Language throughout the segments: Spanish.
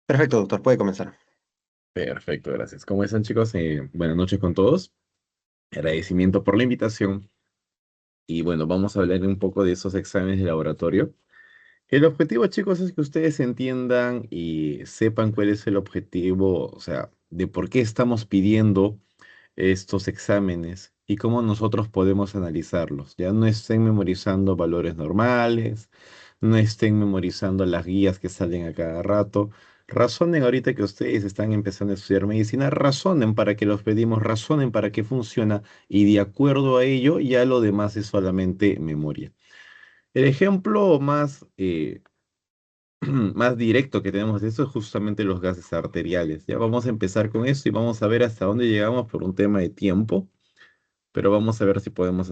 Perfecto, doctor, puede comenzar. Perfecto, gracias. ¿Cómo están, chicos? Buenas noches con todos. Agradecimiento por la invitación. Y bueno, vamos a hablar un poco de esos exámenes de laboratorio. El objetivo, chicos, es que ustedes entiendan y sepan cuál es el objetivo, o sea, de por qué estamos pidiendo estos exámenes y cómo nosotros podemos analizarlos. Ya no estén memorizando valores normales, no estén memorizando las guías que salen a cada rato. Razonen ahorita que ustedes están empezando a estudiar medicina, razonen para que los pedimos, razonen para que funciona y de acuerdo a ello ya lo demás es solamente memoria. El ejemplo más, más directo que tenemos de esto es justamente los gases arteriales. Ya vamos a empezar con esto y vamos a ver hasta dónde llegamos por un tema de tiempo, pero vamos a ver si podemos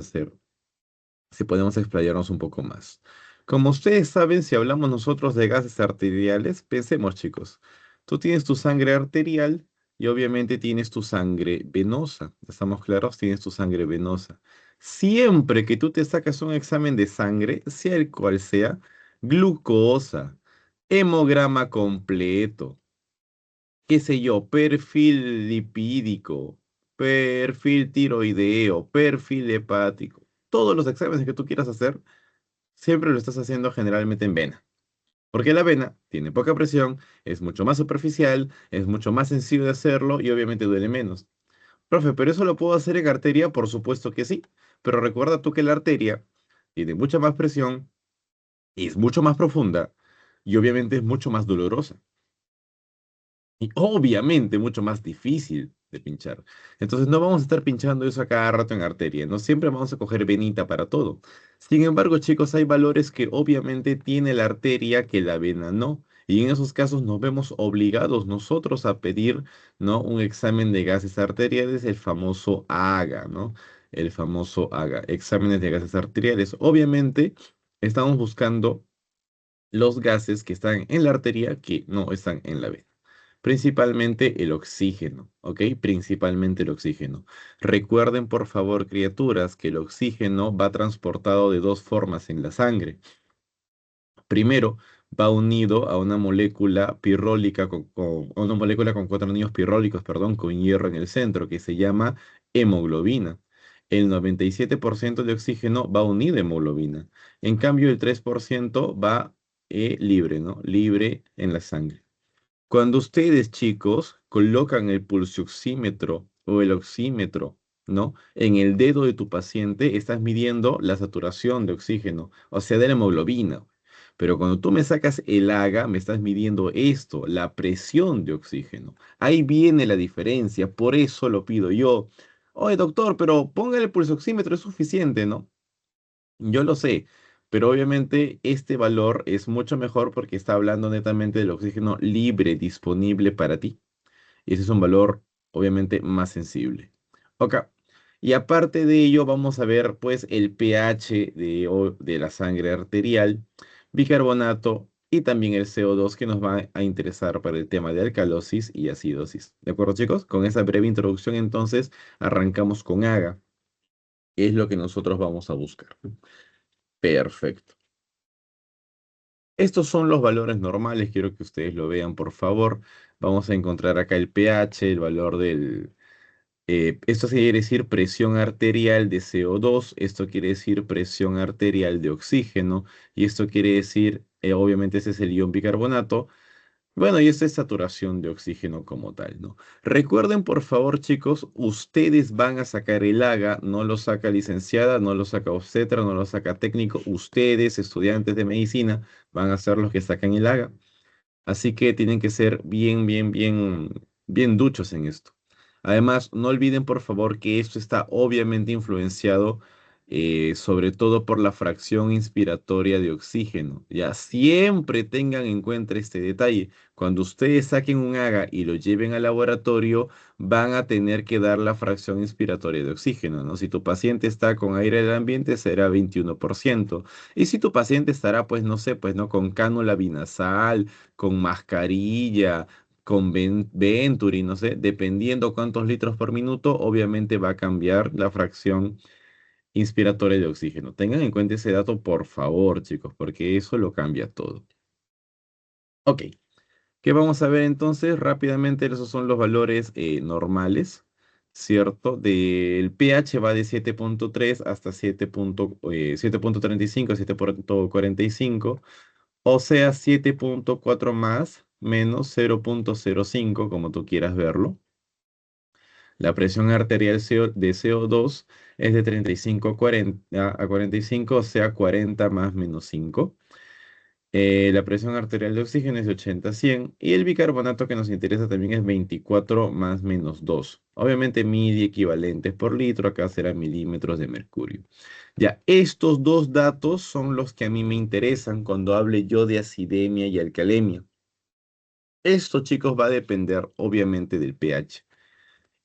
explayarnos un poco más. Como ustedes saben, si hablamos nosotros de gases arteriales, pensemos, chicos, tú tienes tu sangre arterial y obviamente tienes tu sangre venosa. ¿Estamos claros? Tienes tu sangre venosa. Siempre que tú te sacas un examen de sangre, sea el cual sea, glucosa, hemograma completo, qué sé yo, perfil lipídico, perfil tiroideo, perfil hepático, todos los exámenes que tú quieras hacer, siempre lo estás haciendo generalmente en vena. Porque la vena tiene poca presión, es mucho más superficial, es mucho más sencillo de hacerlo y obviamente duele menos. Profe, ¿pero eso lo puedo hacer en arteria? Por supuesto que sí. Pero recuerda tú que la arteria tiene mucha más presión, es mucho más profunda y obviamente es mucho más dolorosa. Y obviamente mucho más difícil de pinchar. Entonces no vamos a estar pinchando eso a cada rato en arteria, no siempre vamos a coger venita para todo. Sin embargo, chicos, hay valores que obviamente tiene la arteria que la vena no. Y en esos casos nos vemos obligados nosotros a pedir, ¿no? Un examen de gases arteriales, el famoso AGA, ¿no? El famoso AGA, exámenes de gases arteriales. Obviamente estamos buscando los gases que están en la arteria que no están en la vena. Principalmente el oxígeno, ¿ok? Principalmente el oxígeno. Recuerden, por favor, criaturas, que el oxígeno va transportado de dos formas en la sangre. Primero, va unido a una molécula pirrólica a una molécula con cuatro anillos pirrólicos, perdón, con hierro en el centro, que se llama hemoglobina. El 97% de oxígeno va unido a hemoglobina. En cambio, el 3% va libre, ¿no? Libre en la sangre. Cuando ustedes, chicos, colocan el pulsioxímetro o el oxímetro, ¿no? En el dedo de tu paciente, estás midiendo la saturación de oxígeno, o sea, de la hemoglobina. Pero cuando tú me sacas el AGA, me estás midiendo esto, la presión de oxígeno. Ahí viene la diferencia, por eso lo pido yo. Oye, doctor, pero póngale el pulsioxímetro, es suficiente, ¿no? Yo lo sé, pero obviamente este valor es mucho mejor porque está hablando netamente del oxígeno libre disponible para ti. Y ese es un valor obviamente más sensible. Ok. Y aparte de ello, vamos a ver pues el pH de la sangre arterial, bicarbonato y también el CO2 que nos va a interesar para el tema de alcalosis y acidosis. ¿De acuerdo, chicos? Con esa breve introducción, entonces, arrancamos con AGA. Es lo que nosotros vamos a buscar. Perfecto. Estos son los valores normales, quiero que ustedes lo vean, por favor. Vamos a encontrar acá el pH, el valor del... esto quiere decir presión arterial de CO2, esto quiere decir presión arterial de oxígeno, y esto quiere decir, obviamente ese es el ion bicarbonato, bueno, y esta es saturación de oxígeno como tal, ¿no? Recuerden, por favor, chicos, ustedes van a sacar el AGA, no lo saca licenciada, no lo saca obstetra, no lo saca técnico, ustedes, estudiantes de medicina, van a ser los que sacan el AGA. Así que tienen que ser bien, bien, bien, bien duchos en esto. Además, no olviden por favor que esto está obviamente influenciado sobre todo por la fracción inspiratoria de oxígeno. Ya siempre tengan en cuenta este detalle. Cuando ustedes saquen un AGA y lo lleven al laboratorio, van a tener que dar la fracción inspiratoria de oxígeno, ¿no? Si tu paciente está con aire del ambiente, será 21%. Y si tu paciente estará, pues no sé, pues no con cánula binasal, con mascarilla, con Venturi, no sé, dependiendo cuántos litros por minuto, obviamente va a cambiar la fracción inspiratoria de oxígeno. Tengan en cuenta ese dato, por favor, chicos, porque eso lo cambia todo. Ok, ¿Qué vamos a ver entonces? Rápidamente, esos son los valores normales, ¿cierto? Del pH va de 7.3 hasta 7.35, 7.45, o sea, 7.4 más menos 0.05, como tú quieras verlo. La presión arterial de CO2 es de 35 a 45, o sea, 40 más menos 5. La presión arterial de oxígeno es de 80 a 100 y el bicarbonato que nos interesa también es 24 más menos 2. Obviamente midi equivalentes por litro, acá será milímetros de mercurio. Ya, estos dos datos son los que a mí me interesan cuando hable yo de acidemia y alcalemia. Esto, chicos, va a depender obviamente del pH.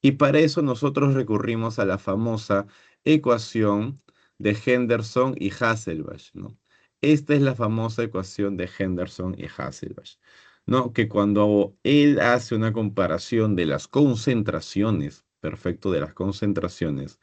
Y para eso nosotros recurrimos a la famosa ecuación de Henderson y Hasselbalch, ¿no? Esta es la famosa ecuación de Henderson y Hasselbalch, ¿no? Que cuando él hace una comparación de las concentraciones, perfecto, de las concentraciones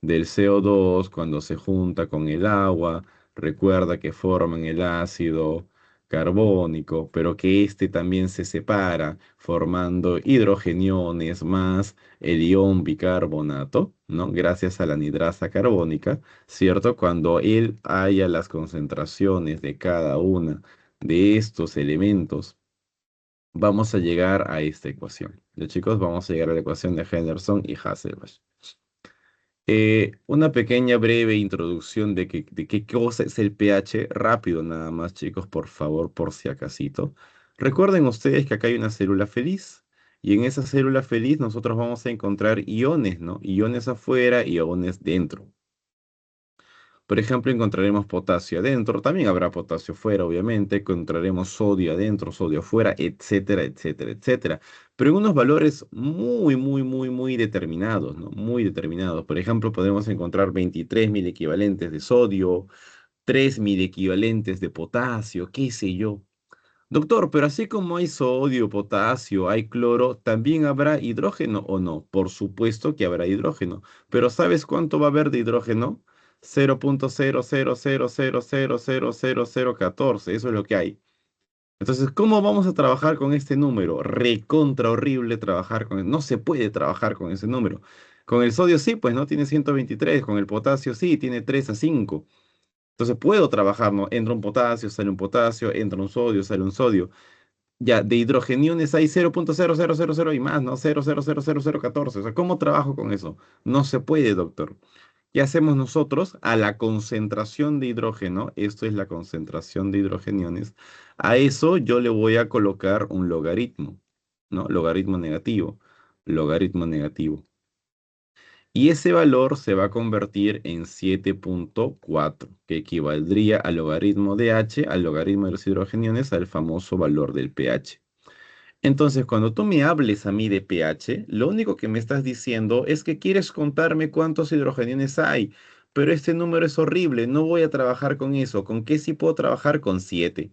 del CO2 cuando se junta con el agua, recuerda que forman el ácido carbónico, pero que éste también se separa formando hidrogeniones más el ion bicarbonato, ¿no? Gracias a la anhidrasa carbónica, ¿cierto? Cuando él haya las concentraciones de cada una de estos elementos, vamos a llegar a esta ecuación. ¿Ya, chicos? Vamos a llegar a la ecuación de Henderson y Hasselbalch. Una pequeña breve introducción de qué cosa es el pH, rápido nada más, chicos, por favor, por si acasito. Recuerden ustedes que acá hay una célula feliz y en esa célula feliz nosotros vamos a encontrar iones, ¿no? Iones afuera y iones dentro. Por ejemplo, encontraremos potasio adentro, también habrá potasio fuera, obviamente, encontraremos sodio adentro, sodio afuera, etcétera, etcétera, etcétera. Pero en unos valores muy, muy, muy, muy determinados, ¿no? Muy determinados. Por ejemplo, podemos encontrar 23.000 equivalentes de sodio, 3.000 equivalentes de potasio, qué sé yo. Doctor, pero así como hay sodio, potasio, hay cloro, ¿también habrá hidrógeno o no? Por supuesto que habrá hidrógeno, pero ¿sabes cuánto va a haber de hidrógeno? 0.000000014, eso es lo que hay. Entonces, ¿cómo vamos a trabajar con este número? Recontra horrible trabajar con él. No se puede trabajar con ese número. Con el sodio sí, pues no tiene 123. Con el potasio sí, tiene 3 a 5. Entonces puedo trabajar, ¿no? Entra un potasio, sale un potasio, entra un sodio, sale un sodio. Ya, de hidrogeniones hay 0.0000 y más, ¿no? 0.0000014. O sea, ¿cómo trabajo con eso? No se puede, doctor. ¿Qué hacemos nosotros? A la concentración de hidrógeno, esto es la concentración de hidrogeniones, a eso yo le voy a colocar un logaritmo, ¿no? Logaritmo negativo, logaritmo negativo. Y ese valor se va a convertir en 7.4, que equivaldría al logaritmo de H, al logaritmo de los hidrogeniones, al famoso valor del pH. Entonces, cuando tú me hables a mí de pH, lo único que me estás diciendo es que quieres contarme cuántos hidrogeniones hay, pero este número es horrible, no voy a trabajar con eso. ¿Con qué sí puedo trabajar? Con 7.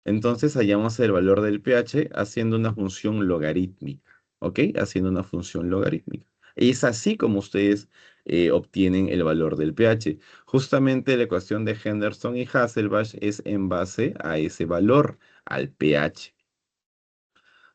Entonces, hallamos el valor del pH haciendo una función logarítmica, ¿ok? Haciendo una función logarítmica. Es así como ustedes obtienen el valor del pH. Justamente la ecuación de Henderson y Hasselbalch es en base a ese valor, al pH.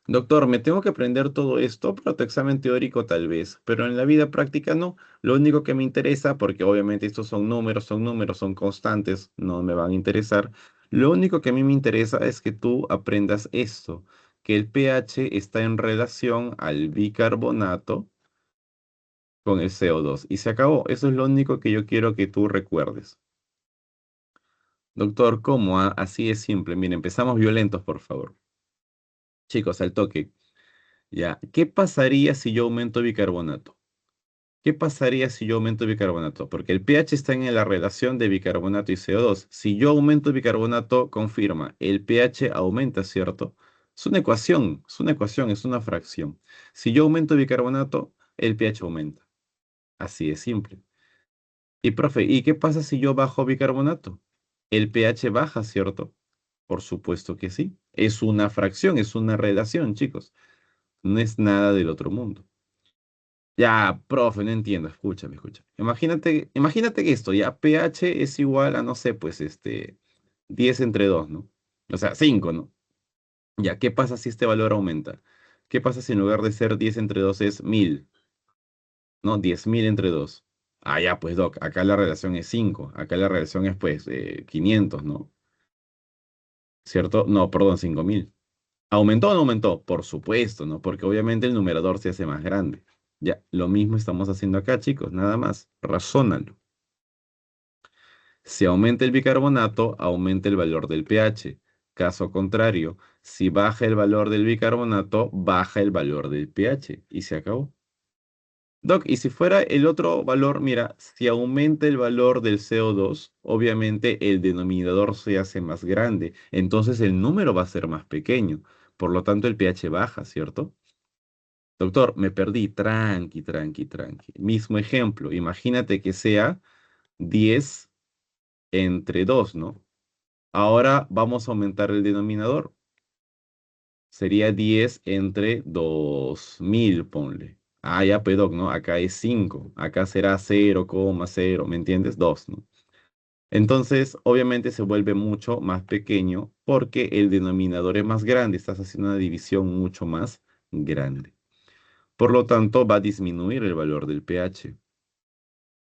Doctor, me tengo que aprender todo esto para tu examen teórico tal vez, pero en la vida práctica no. Lo único que me interesa, porque obviamente estos son números, son constantes, no me van a interesar. Lo único que a mí me interesa es que tú aprendas esto, que el pH está en relación al bicarbonato con el CO2. Y se acabó. Eso es lo único que yo quiero que tú recuerdes. Doctor, ¿cómo? Así es simple. Mire, empezamos violentos, por favor. Chicos, al toque. Ya, ¿qué pasaría si yo aumento bicarbonato? ¿Qué pasaría si yo aumento bicarbonato? Porque el pH está en la relación de bicarbonato y CO2. Si yo aumento bicarbonato, confirma, el pH aumenta, ¿cierto? Es una fracción. Si yo aumento bicarbonato, el pH aumenta. Así de simple. Y profe, ¿y qué pasa si yo bajo bicarbonato? El pH baja, ¿cierto? Por supuesto que sí. Es una fracción, es una relación, chicos. No es nada del otro mundo. Ya, profe, no entiendo. Escúchame, escúchame. Imagínate que esto, ya, pH es igual a, no sé, pues 10 entre 2, ¿no? O sea, 5, ¿no? Ya, ¿qué pasa si este valor aumenta? ¿Qué pasa si en lugar de ser 10 entre 2 es 1000? ¿No? 10.000 entre 2. Ah, ya, pues, Doc, acá la relación es 5. Acá la relación es, pues, 500, ¿no? ¿Cierto? No, perdón, 5000. ¿Aumentó o no aumentó? Por supuesto, ¿no? Porque obviamente el numerador se hace más grande. Ya, lo mismo estamos haciendo acá, chicos, nada más. Razónalo. Si aumenta el bicarbonato, aumenta el valor del pH. Caso contrario, si baja el valor del bicarbonato, baja el valor del pH. Y se acabó. Doc, y si fuera el otro valor, mira, si aumenta el valor del CO2, obviamente el denominador se hace más grande, entonces el número va a ser más pequeño, por lo tanto el pH baja, ¿cierto? Doctor, me perdí, tranqui, tranqui, tranqui. Mismo ejemplo, imagínate que sea 10 entre 2, ¿no? Ahora vamos a aumentar el denominador, sería 10 entre 2000, ponle. Ah, ya, pues, Doc, ¿no? Acá es 5. Acá será 0,0, ¿me entiendes? 2, ¿no? Entonces, obviamente se vuelve mucho más pequeño porque el denominador es más grande. Estás haciendo una división mucho más grande. Por lo tanto, va a disminuir el valor del pH.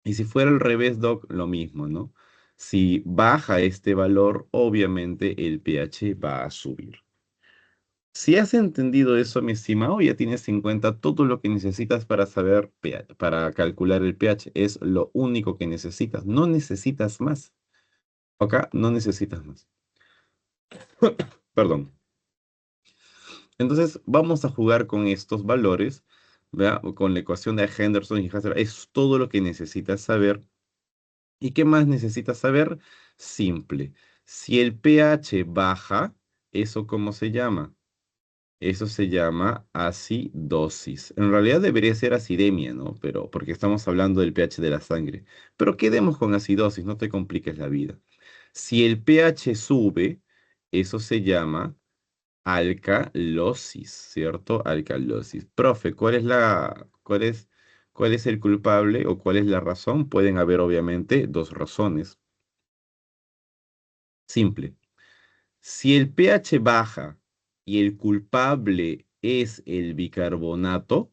Y si fuera al revés, Doc, lo mismo, ¿no? Si baja este valor, obviamente el pH va a subir. Si has entendido eso, mi estimado, ya tienes en cuenta todo lo que necesitas para saber pH, para calcular el pH. Es lo único que necesitas. No necesitas más. Acá no necesitas más. Perdón. Entonces, vamos a jugar con estos valores, ¿verdad? Con la ecuación de Henderson y Hassel. Es todo lo que necesitas saber. ¿Y qué más necesitas saber? Simple. Si el pH baja, ¿eso cómo se llama? Eso se llama acidosis. En realidad debería ser acidemia, ¿no? Pero porque estamos hablando del pH de la sangre. Pero quedemos con acidosis, no te compliques la vida. Si el pH sube, eso se llama alcalosis, ¿cierto? Alcalosis. Profe, cuál es el culpable o cuál es la razón? Pueden haber obviamente dos razones. Simple. Si el pH baja y el culpable es el bicarbonato,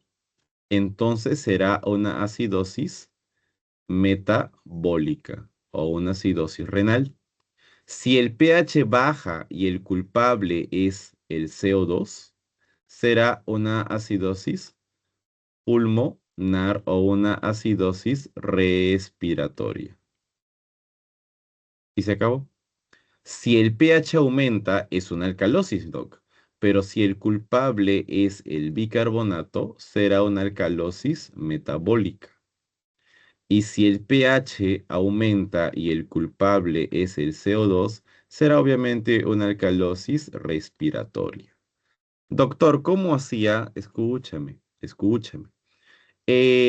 entonces será una acidosis metabólica o una acidosis renal. Si el pH baja y el culpable es el CO2, será una acidosis pulmonar o una acidosis respiratoria. ¿Y se acabó? Si el pH aumenta, es una alcalosis, Doc. Pero si el culpable es el bicarbonato, será una alcalosis metabólica. Y si el pH aumenta y el culpable es el CO2, será obviamente una alcalosis respiratoria. Doctor, ¿cómo hacía? Escúchame, escúchame.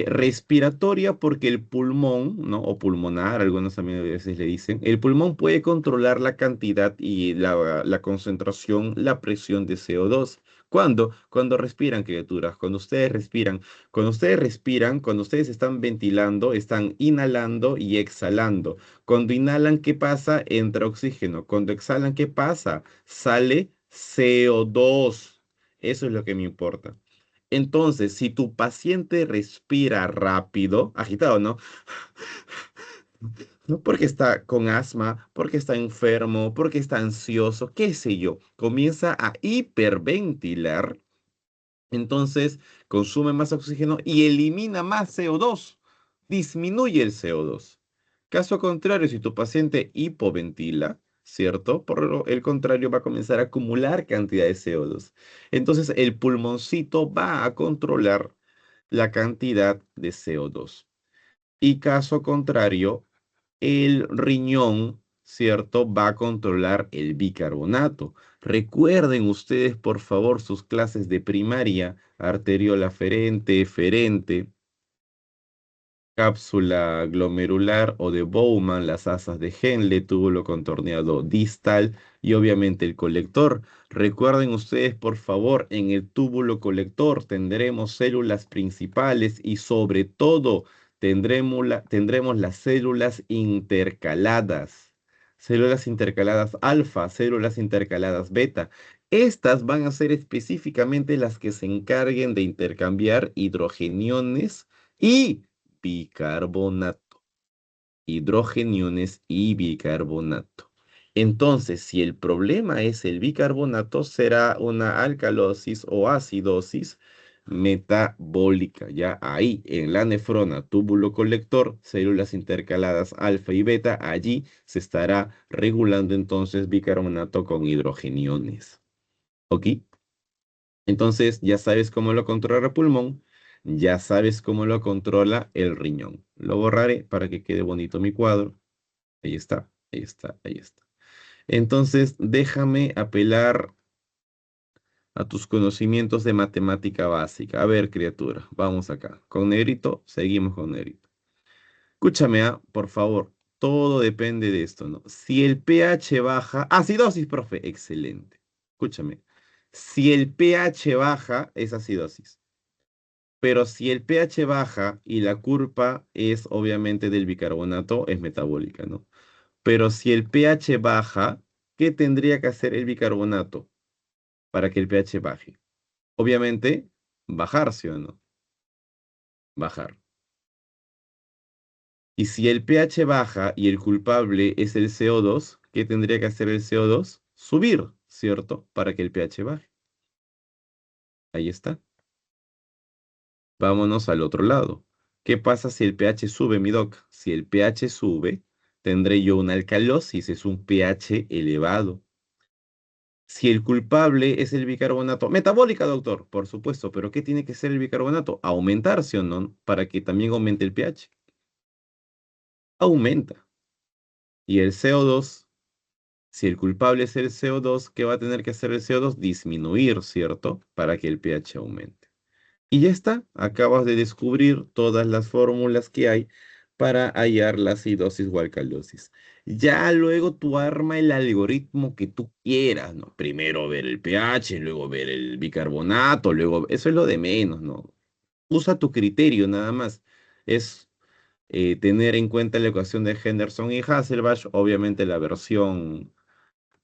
Respiratoria porque el pulmón, ¿no? O pulmonar, algunos también a veces le dicen, el pulmón puede controlar la cantidad y la concentración, la presión de CO2. ¿Cuándo? Cuando respiran, criaturas, cuando ustedes respiran, cuando ustedes están ventilando, están inhalando y exhalando. Cuando inhalan, ¿qué pasa? Entra oxígeno. Cuando exhalan, ¿qué pasa? Sale CO2. Eso es lo que me importa. Entonces, si tu paciente respira rápido, agitado, ¿no? No porque está con asma, porque está enfermo, porque está ansioso, qué sé yo, comienza a hiperventilar, entonces consume más oxígeno y elimina más CO2, disminuye el CO2. Caso contrario, si tu paciente hipoventila, ¿cierto? Por el contrario, va a comenzar a acumular cantidad de CO2. Entonces el pulmoncito va a controlar la cantidad de CO2. Y caso contrario, el riñón, ¿cierto? Va a controlar el bicarbonato. Recuerden ustedes, por favor, sus clases de primaria, arteriola aferente, eferente, cápsula glomerular o de Bowman, las asas de Henle, túbulo contorneado distal y obviamente el colector. Recuerden ustedes, por favor, en el túbulo colector tendremos células principales y sobre todo tendremos las células intercaladas. Células intercaladas alfa, células intercaladas beta. Estas van a ser específicamente las que se encarguen de intercambiar hidrogeniones y bicarbonato. Hidrogeniones y bicarbonato. Entonces, si el problema es el bicarbonato, será una alcalosis o acidosis metabólica. Ya ahí, en la nefrona, túbulo colector, células intercaladas alfa y beta, allí se estará regulando entonces bicarbonato con hidrogeniones. ¿Ok? Entonces, ya sabes cómo lo controla el pulmón, ya sabes cómo lo controla el riñón. Lo borraré para que quede bonito mi cuadro. Ahí está, ahí está, ahí está. Entonces, déjame apelar a tus conocimientos de matemática básica. A ver, criatura, vamos acá. Con negrito, seguimos con negrito. Escúchame, por favor. Todo depende de esto, ¿no? Si el pH baja, acidosis, profe, excelente. Escúchame. Si el pH baja, es acidosis. Pero si el pH baja y la culpa es obviamente del bicarbonato, es metabólica, ¿no? Pero si el pH baja, ¿qué tendría que hacer el bicarbonato para que el pH baje? Obviamente, bajar, ¿sí o no? Bajar. Y si el pH baja y el culpable es el CO2, ¿qué tendría que hacer el CO2? Subir, ¿cierto? Para que el pH baje. Ahí está. Vámonos al otro lado. ¿Qué pasa si el pH sube, mi doc? Si el pH sube, tendré yo una alcalosis, es un pH elevado. Si el culpable es el bicarbonato, metabólica, doctor, por supuesto, pero ¿qué tiene que ser el bicarbonato? Aumentar, ¿sí o no? Para que también aumente el pH. Aumenta. Y el CO2, si el culpable es el CO2, ¿qué va a tener que hacer el CO2? Disminuir, ¿cierto? Para que el pH aumente. Y ya está, acabas de descubrir todas las fórmulas que hay para hallar la acidosis o alcalosis. Ya luego tú arma el algoritmo que tú quieras, ¿no? Primero ver el pH, luego ver el bicarbonato, luego... Eso es lo de menos, ¿no? Usa tu criterio nada más. Es tener en cuenta la ecuación de Henderson y Hasselbalch, obviamente la versión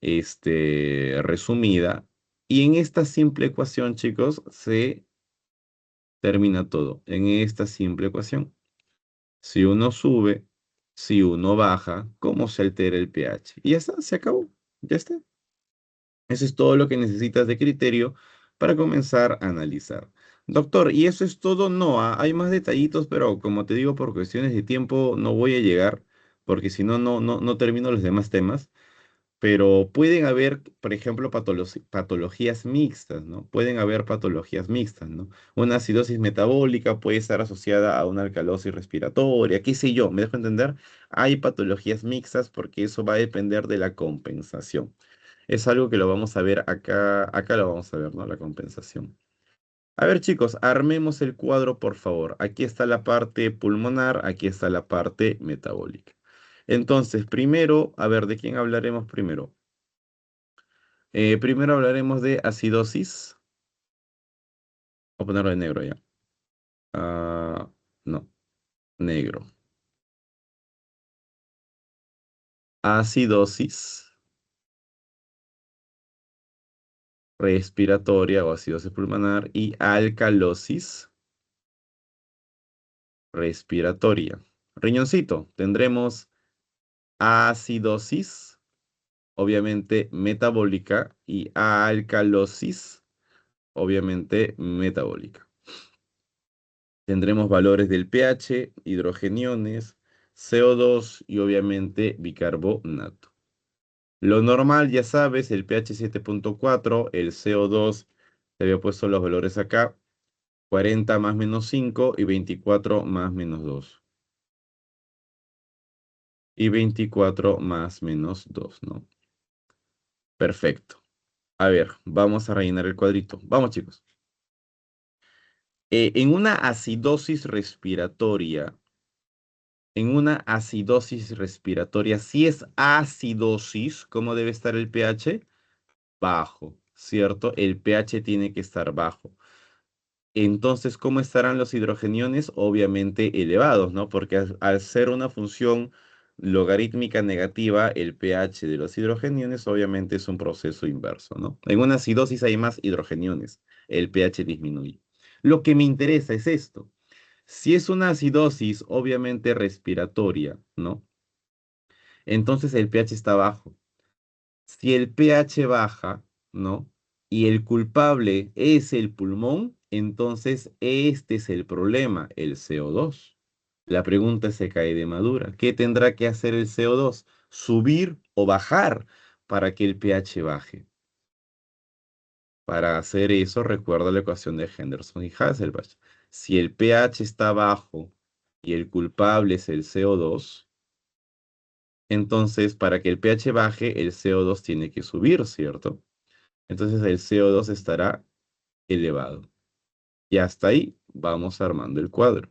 resumida. Y en esta simple ecuación, chicos, se termina todo en esta simple ecuación. Si uno sube, si uno baja, ¿cómo se altera el pH? Y ya está, se acabó. Ya está. Eso es todo lo que necesitas de criterio para comenzar a analizar. Doctor, ¿y eso es todo? No, hay más detallitos, pero como te digo, por cuestiones de tiempo no voy a llegar, porque si no, no termino los demás temas. Pero pueden haber, por ejemplo, patologías mixtas, ¿no? Pueden haber patologías mixtas, ¿no? Una acidosis metabólica puede estar asociada a una alcalosis respiratoria, qué sé yo, ¿me dejo entender? Hay patologías mixtas porque eso va a depender de la compensación. Es algo que lo vamos a ver acá, acá lo vamos a ver, ¿no? La compensación. A ver, chicos, armemos el cuadro, por favor. Aquí está la parte pulmonar, aquí está la parte metabólica. Entonces, primero, a ver, ¿de quién hablaremos primero? Primero hablaremos de acidosis. Voy a ponerlo en negro ya. Ah, no, negro. Acidosis respiratoria o acidosis pulmonar y alcalosis respiratoria. Riñoncito, tendremos acidosis, obviamente metabólica, y alcalosis, obviamente metabólica. Tendremos valores del pH, hidrogeniones, CO2 y obviamente bicarbonato. Lo normal, ya sabes, el pH 7.4, el CO2, te había puesto los valores acá, 40 más menos 5 y 24 más menos 2. Y 24 más menos 2, ¿no? Perfecto. A ver, vamos a rellenar el cuadrito. Vamos, chicos. En una acidosis respiratoria, si es acidosis, ¿cómo debe estar el pH? Bajo, ¿cierto? El pH tiene que estar bajo. Entonces, ¿cómo estarán los hidrogeniones? Obviamente elevados, ¿no? Porque al ser una función logarítmica negativa, el pH de los hidrogeniones obviamente es un proceso inverso, ¿no? En una acidosis hay más hidrogeniones, el pH disminuye. Lo que me interesa es esto. Si es una acidosis obviamente respiratoria, ¿no? Entonces el pH está bajo. Si el pH baja, ¿no? Y el culpable es el pulmón, entonces este es el problema, el CO2. La pregunta se cae de madura. ¿Qué tendrá que hacer el CO2? ¿Subir o bajar para que el pH baje? Para hacer eso, recuerda la ecuación de Henderson y Hasselbalch. Si el pH está bajo y el culpable es el CO2, entonces para que el pH baje, el CO2 tiene que subir, ¿cierto? Entonces el CO2 estará elevado. Y hasta ahí vamos armando el cuadro.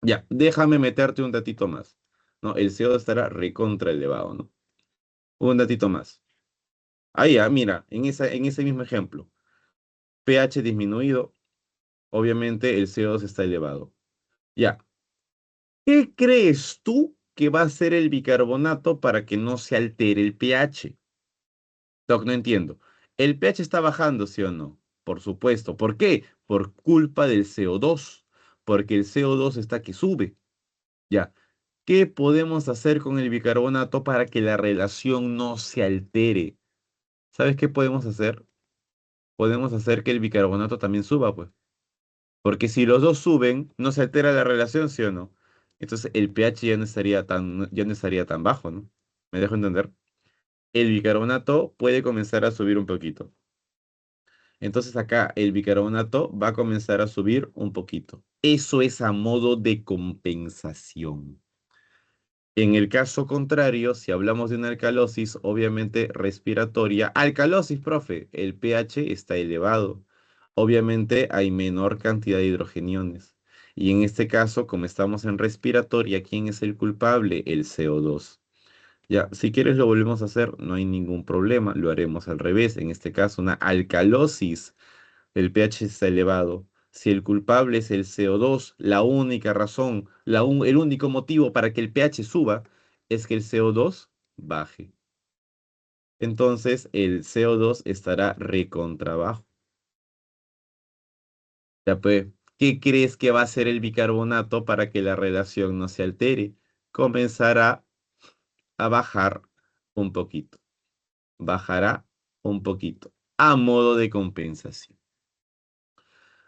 Ya, déjame meterte un datito más. ¿No? El CO2 estará recontra elevado, ¿no? Un datito más. Ahí, mira, en ese mismo ejemplo. pH disminuido, obviamente el CO2 está elevado. Ya, ¿qué crees tú que va a hacer el bicarbonato para que no se altere el pH? Doc, no entiendo. ¿El pH está bajando, sí o no? Por supuesto. ¿Por qué? Por culpa del CO2. Porque el CO2 está que sube. Ya. ¿Qué podemos hacer con el bicarbonato para que la relación no se altere? ¿Sabes qué podemos hacer? Podemos hacer que el bicarbonato también suba, pues. Porque si los dos suben, no se altera la relación, ¿sí o no? Entonces el pH ya no estaría tan bajo, ¿no? ¿Me dejo entender? El bicarbonato puede comenzar a subir un poquito. Entonces acá el bicarbonato va a comenzar a subir un poquito. Eso es a modo de compensación. En el caso contrario, si hablamos de una alcalosis, obviamente respiratoria, alcalosis, profe, el pH está elevado. Obviamente hay menor cantidad de hidrogeniones. Y en este caso, como estamos en respiratoria, ¿quién es el culpable? El CO2. Ya, si quieres lo volvemos a hacer, no hay ningún problema, lo haremos al revés. En este caso, una alcalosis, el pH está elevado. Si el culpable es el CO2, la única razón, el único motivo para que el pH suba es que el CO2 baje. Entonces el CO2 estará recontra abajo. Ya pues, ¿qué crees que va a hacer el bicarbonato para que la relación no se altere? Comenzará a bajar un poquito. Bajará un poquito, a modo de compensación.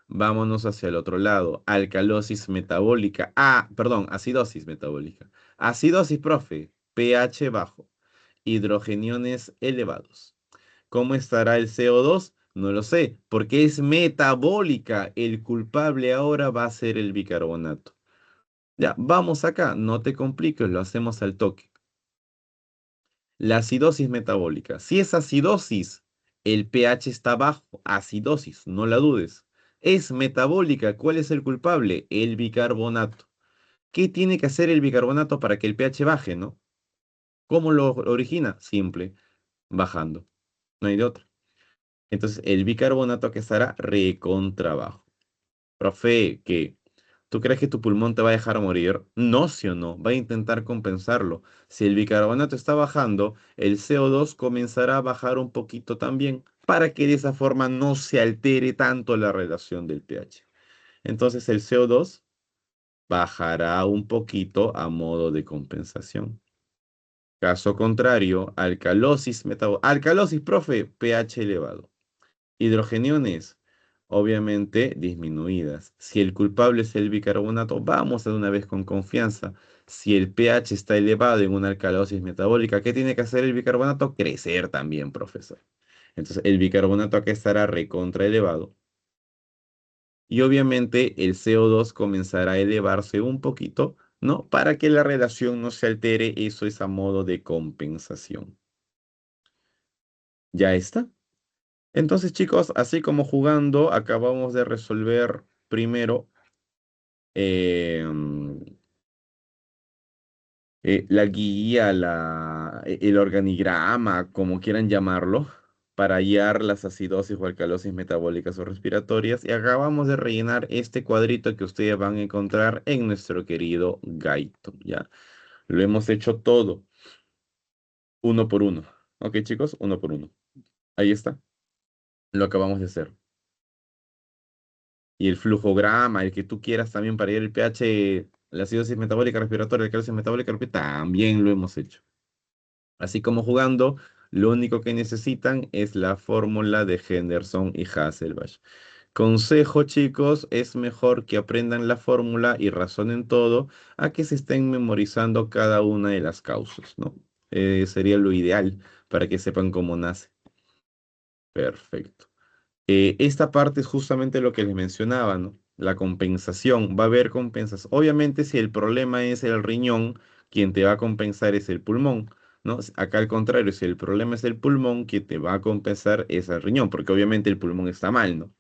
Vámonos hacia el otro lado. Alcalosis metabólica. Perdón, acidosis metabólica. Acidosis, profe. pH bajo. Hidrogeniones elevados. ¿Cómo estará el CO2? No lo sé, porque es metabólica. El culpable ahora va a ser el bicarbonato. Ya, vamos acá. No te compliques, lo hacemos al toque. La acidosis metabólica. Si es acidosis, el pH está bajo. Acidosis, no la dudes. Es metabólica. ¿Cuál es el culpable? El bicarbonato. ¿Qué tiene que hacer el bicarbonato para que el pH baje, no? ¿Cómo lo origina? Simple, bajando. No hay de otra. Entonces, el bicarbonato que estará recontra bajo. Profe, ¿qué? ¿Tú crees que tu pulmón te va a dejar morir? No, sí o no, va a intentar compensarlo. Si el bicarbonato está bajando, el CO2 comenzará a bajar un poquito también, para que de esa forma no se altere tanto la relación del pH. Entonces el CO2 bajará un poquito a modo de compensación. Caso contrario, alcalosis, profe, pH elevado. Hidrogeniones, obviamente disminuidas. Si el culpable es el bicarbonato, vamos de una vez con confianza. Si el pH está elevado en una alcalosis metabólica, ¿qué tiene que hacer el bicarbonato? Crecer también, profesor. Entonces, el bicarbonato acá estará recontra elevado. Y obviamente el CO2 comenzará a elevarse un poquito, ¿no? Para que la relación no se altere, eso es a modo de compensación. ¿Ya está? Entonces, chicos, así como jugando, acabamos de resolver primero eh, la guía, el organigrama, como quieran llamarlo, para hallar las acidosis o alcalosis metabólicas o respiratorias. Y acabamos de rellenar este cuadrito que ustedes van a encontrar en nuestro querido Gaito, ¿ya? Lo hemos hecho todo, uno por uno. Ok, chicos, uno por uno. Ahí está, lo acabamos de hacer. Y el flujograma, el que tú quieras también para ir el pH, la acidosis metabólica respiratoria, el calcio metabólica, también lo hemos hecho. Así como jugando, lo único que necesitan es la fórmula de Henderson y Hasselbalch. Consejo, chicos, es mejor que aprendan la fórmula y razonen todo a que se estén memorizando cada una de las causas, ¿no? Sería lo ideal para que sepan cómo nace. Perfecto. Esta parte es justamente lo que les mencionaba, ¿no? La compensación. Va a haber compensas. Obviamente, si el problema es el riñón, quien te va a compensar es el pulmón, ¿no? Acá al contrario, si el problema es el pulmón, quien te va a compensar es el riñón, porque obviamente el pulmón está mal, ¿no?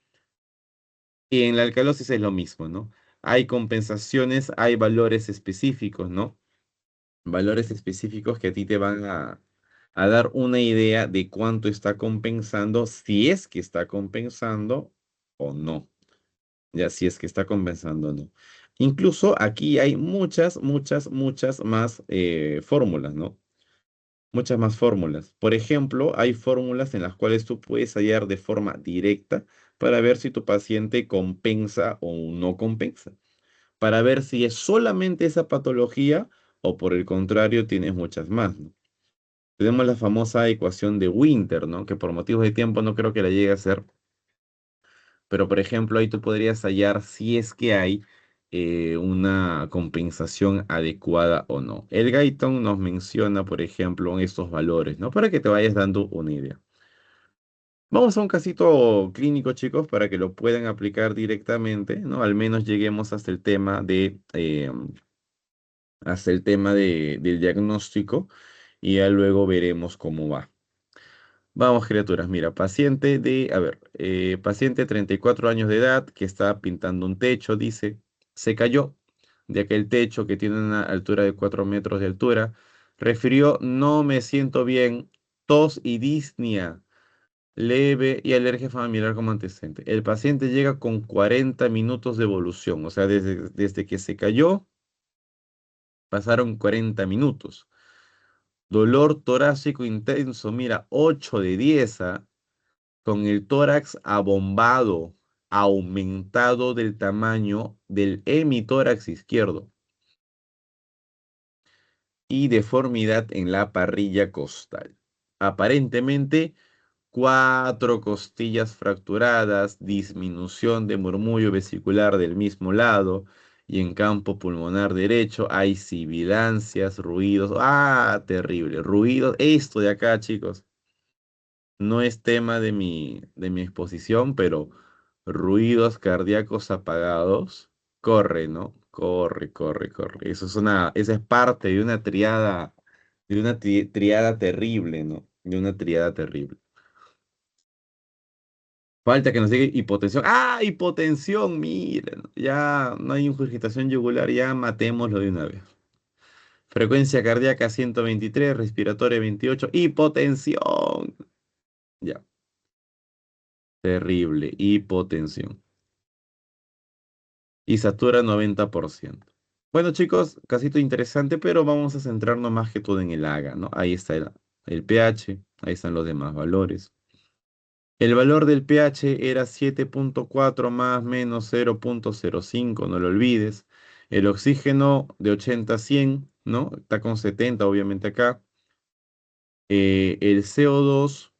Y en la alcalosis es lo mismo, ¿no? Hay compensaciones, hay valores específicos, ¿no? Valores específicos que a ti te van a dar una idea de cuánto está compensando, si es que está compensando o no. Ya, si es que está compensando o no. Incluso aquí hay muchas, muchas, muchas más fórmulas, ¿no? Muchas más fórmulas. Por ejemplo, hay fórmulas en las cuales tú puedes hallar de forma directa para ver si tu paciente compensa o no compensa. Para ver si es solamente esa patología o por el contrario tienes muchas más, ¿no? Tenemos la famosa ecuación de Winter, ¿no? Que por motivos de tiempo no creo que la llegue a hacer, pero por ejemplo ahí tú podrías hallar si es que hay una compensación adecuada o no. El Guyton nos menciona, por ejemplo, estos valores, ¿no? Para que te vayas dando una idea. Vamos a un casito clínico, chicos, para que lo puedan aplicar directamente, ¿no? Al menos lleguemos hasta el tema del diagnóstico y ya luego veremos cómo va. Vamos, criaturas. Mira, paciente de 34 años de edad que está pintando un techo, dice, se cayó de aquel techo que tiene una altura de 4 metros de altura. Refirió, no me siento bien, tos y disnea leve y alergia familiar como antecedente. El paciente llega con 40 minutos de evolución, o sea, desde que se cayó, pasaron 40 minutos. Dolor torácico intenso, mira, 8 de 10, ¿ah? Con el tórax abombado, aumentado del tamaño del hemitórax izquierdo y deformidad en la parrilla costal. Aparentemente, 4 costillas fracturadas, disminución de murmullo vesicular del mismo lado y en campo pulmonar derecho hay sibilancias, ruidos. Ah, terrible. Ruidos. Esto de acá, chicos. No es tema de mi exposición, pero ruidos cardíacos apagados, corre, ¿no? Corre, corre, corre. Esa es parte de una triada terrible, ¿no? De una triada terrible. Falta que nos diga hipotensión. ¡Ah! Hipotensión, miren. Ya no hay ingurgitación yugular, ya matémoslo de una vez. Frecuencia cardíaca 123, respiratoria 28, hipotensión. Ya, terrible, hipotensión. Y satura 90%. Bueno, chicos, casito interesante, pero vamos a centrarnos más que todo en el AGA, ¿no? Ahí está el pH, ahí están los demás valores. El valor del pH era 7,4 más menos 0,05, no lo olvides. El oxígeno de 80 a 100, ¿no? Está con 70, obviamente acá. El CO2,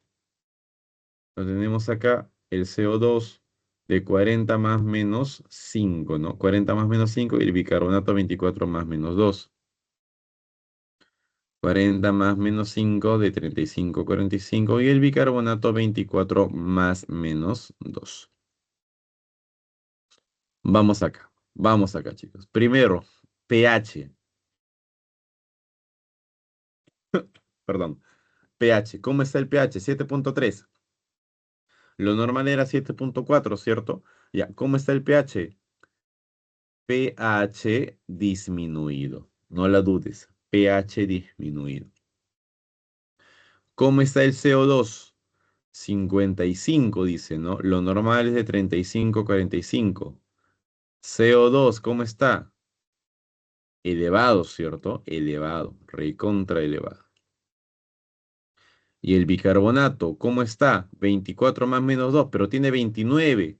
lo tenemos acá, el CO2 de 40 más menos 5, ¿no? 40 más menos 5 y el bicarbonato 24 más menos 2. 40 más menos 5 de 35 a 45 y el bicarbonato 24 más menos 2. Vamos acá, chicos. Primero, pH, perdón, pH. ¿Cómo está el pH? 7,3. Lo normal era 7,4, ¿cierto? Ya, ¿cómo está el pH? pH disminuido. No la dudes. pH disminuido. ¿Cómo está el CO2? 55 dice, ¿no? Lo normal es de 35 a 45. CO2, ¿cómo está? Elevado, ¿cierto? Elevado, recontra elevado. Y el bicarbonato, ¿cómo está? 24 más menos 2, pero tiene 29.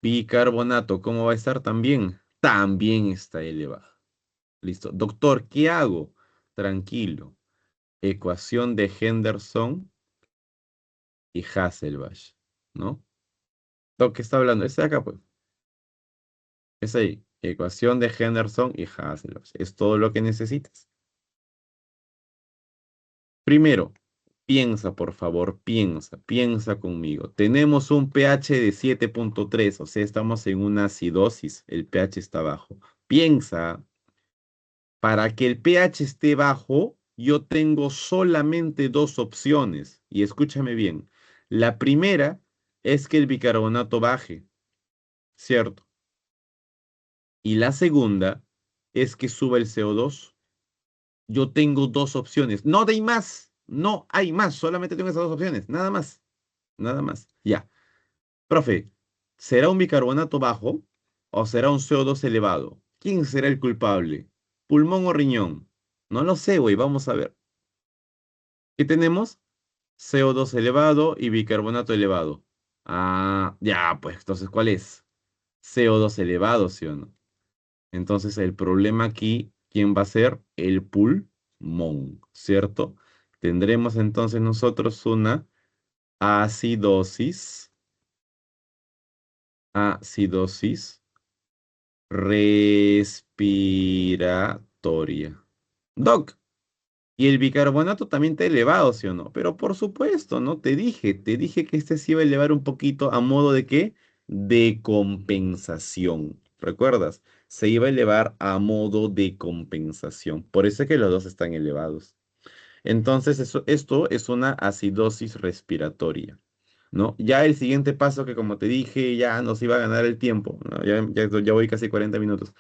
Bicarbonato, ¿cómo va a estar también? También está elevado. Listo. Doctor, ¿qué hago? Tranquilo. Ecuación de Henderson y Hasselbalch, ¿no? Doc, ¿qué está hablando? Este de acá, pues. Es ahí. Ecuación de Henderson y Hasselbalch. Es todo lo que necesitas. Primero, piensa, por favor, piensa conmigo. Tenemos un pH de 7,3, o sea, estamos en una acidosis. El pH está bajo. Piensa, para que el pH esté bajo, yo tengo solamente dos opciones. Y escúchame bien. La primera es que el bicarbonato baje, ¿cierto? Y la segunda es que suba el CO2. Yo tengo dos opciones. No hay más. No hay más. Solamente tengo esas dos opciones. Nada más. Nada más. Ya. Profe, ¿será un bicarbonato bajo o será un CO2 elevado? ¿Quién será el culpable? ¿Pulmón o riñón? No lo sé, güey. Vamos a ver. ¿Qué tenemos? CO2 elevado y bicarbonato elevado. Ah, ya, pues, entonces, ¿cuál es? CO2 elevado, ¿sí o no? Entonces, el problema aquí, ¿quién va a ser? El pulmón, ¿cierto? Tendremos entonces nosotros una acidosis, acidosis respiratoria. Doc, y el bicarbonato también está elevado, ¿sí o no? Pero por supuesto, ¿no? Te dije que este se iba a elevar un poquito a modo de qué? De compensación. ¿Recuerdas? Se iba a elevar a modo de compensación. Por eso es que los dos están elevados. Entonces, esto es una acidosis respiratoria, ¿no? Ya el siguiente paso que como te dije, ya nos iba a ganar el tiempo, ¿no? Ya voy casi 40 minutos.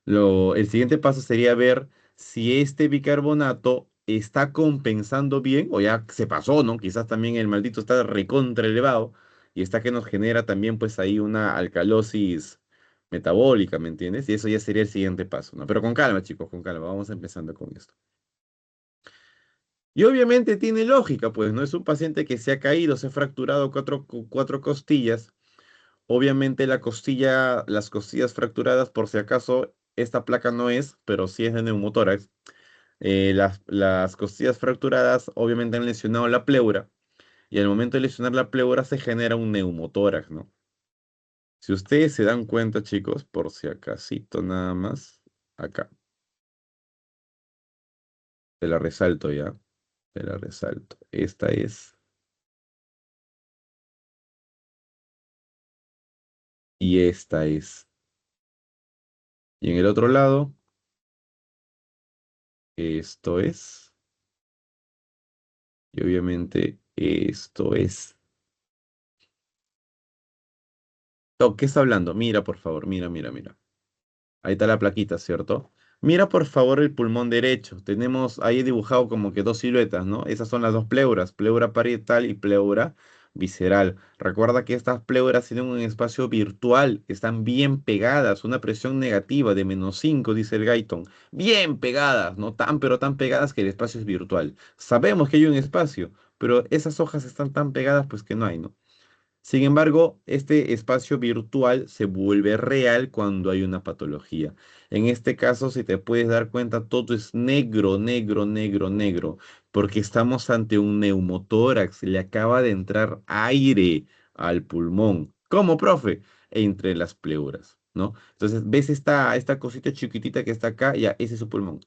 El siguiente paso sería ver si este bicarbonato está compensando bien o ya se pasó, ¿no? Quizás también el maldito está recontra elevado y está que nos genera también pues ahí una alcalosis metabólica, ¿me entiendes? Y eso ya sería el siguiente paso, ¿no? Pero con calma, chicos, con calma, vamos empezando con esto. Y obviamente tiene lógica, pues no es un paciente que se ha caído, se ha fracturado cuatro costillas. Obviamente las costillas fracturadas, por si acaso, esta placa no es, pero sí es de neumotórax. Las costillas fracturadas obviamente han lesionado la pleura y al momento de lesionar la pleura se genera un neumotórax, ¿no? Si ustedes se dan cuenta, chicos, por si acasito nada más, acá, te la resalto ya, te la resalto. Esta es y esta es. Y en el otro lado, esto es y obviamente esto es. ¿Qué está hablando? Mira, por favor, mira, mira, mira. Ahí está la plaquita, ¿cierto? Mira por favor el pulmón derecho. Tenemos ahí dibujado como que dos siluetas, ¿no? Esas son las dos pleuras, pleura parietal y pleura visceral. Recuerda que estas pleuras tienen un espacio virtual, están bien pegadas, una presión negativa de -5, dice el Guyton. Bien pegadas, no tan, pero tan pegadas que el espacio es virtual. Sabemos que hay un espacio, pero esas hojas están tan pegadas, pues que no hay, ¿no? Sin embargo, este espacio virtual se vuelve real cuando hay una patología. En este caso, si te puedes dar cuenta, todo es negro, negro, negro, negro, porque estamos ante un neumotórax. Le acaba de entrar aire al pulmón. ¿Cómo, profe? Entre las pleuras, ¿no? Entonces, ¿ves esta cosita chiquitita que está acá? Ya, ese es su pulmón.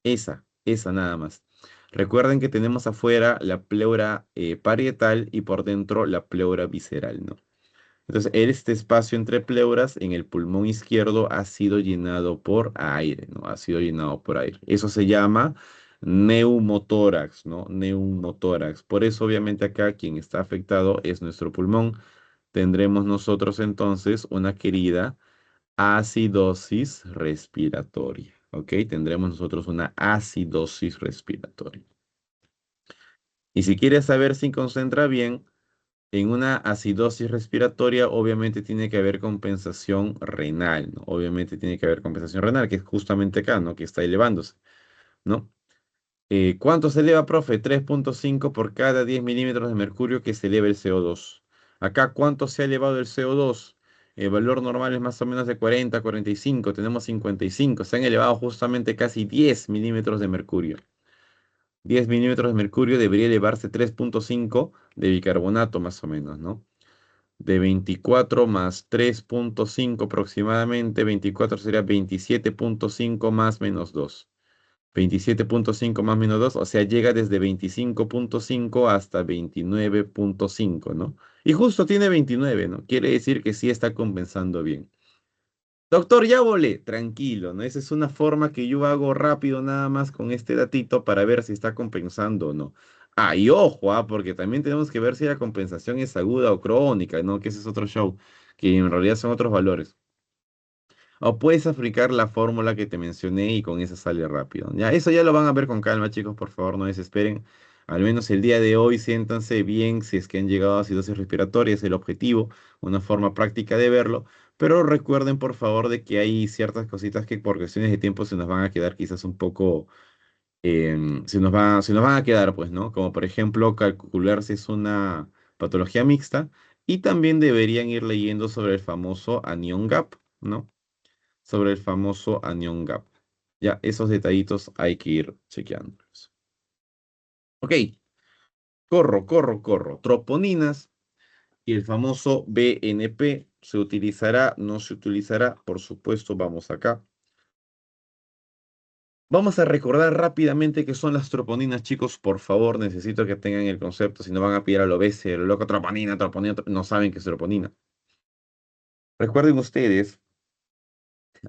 Esa nada más. Recuerden que tenemos afuera la pleura parietal y por dentro la pleura visceral, ¿no? Entonces, este espacio entre pleuras en el pulmón izquierdo ha sido llenado por aire, ¿no? Ha sido llenado por aire. Eso se llama neumotórax, ¿no? Neumotórax. Por eso, obviamente, acá quien está afectado es nuestro pulmón. Tendremos nosotros entonces una querida acidosis respiratoria, ¿ok? Tendremos nosotros una acidosis respiratoria. Y si quieres saber si concentra bien, En una acidosis respiratoria, obviamente tiene que haber compensación renal, ¿no? Obviamente tiene que haber compensación renal, que es justamente acá, ¿no? Que está elevándose, ¿no? ¿Cuánto se eleva, profe? 3,5 por cada 10 milímetros de mercurio que se eleva el CO2. Acá, ¿cuánto se ha elevado el CO2? El valor normal es más o menos de 40, 45. Tenemos 55. Se han elevado justamente casi 10 milímetros de mercurio. 10 milímetros de mercurio debería elevarse 3,5 de bicarbonato más o menos, ¿no? De 24 más 3,5 aproximadamente. 24 sería 27,5 más menos 2. 27,5 más menos 2, o sea, llega desde 25,5 hasta 29,5, ¿no? Y justo tiene 29, ¿no? Quiere decir que sí está compensando bien. Doctor, ya volé, tranquilo, ¿no? Esa es una forma que yo hago rápido nada más con este datito para ver si está compensando o no. Ah, y ojo, porque también tenemos que ver si la compensación es aguda o crónica, ¿no? Que ese es otro show, que en realidad son otros valores. O puedes aplicar la fórmula que te mencioné y con esa sale rápido. Ya, eso ya lo van a ver con calma, chicos, por favor, no desesperen. Al menos el día de hoy siéntanse bien si es que han llegado a acidosis respiratoria, es el objetivo, una forma práctica de verlo. Pero recuerden, por favor, de que hay ciertas cositas que por cuestiones de tiempo se nos van a quedar quizás un poco, se nos van a quedar, pues, ¿no? Como por ejemplo, calcular si es una patología mixta y también deberían ir leyendo sobre el famoso anion gap, ¿no? Sobre el famoso anion gap. Ya, esos detallitos hay que ir chequeándolos. Ok, corro. Troponinas y el famoso BNP se utilizará, no se utilizará, por supuesto, vamos acá. Vamos a recordar rápidamente qué son las troponinas, chicos. Por favor, necesito que tengan el concepto, si no van a pillar a lo bestia, lo loco, troponina, no saben qué es troponina. Recuerden ustedes,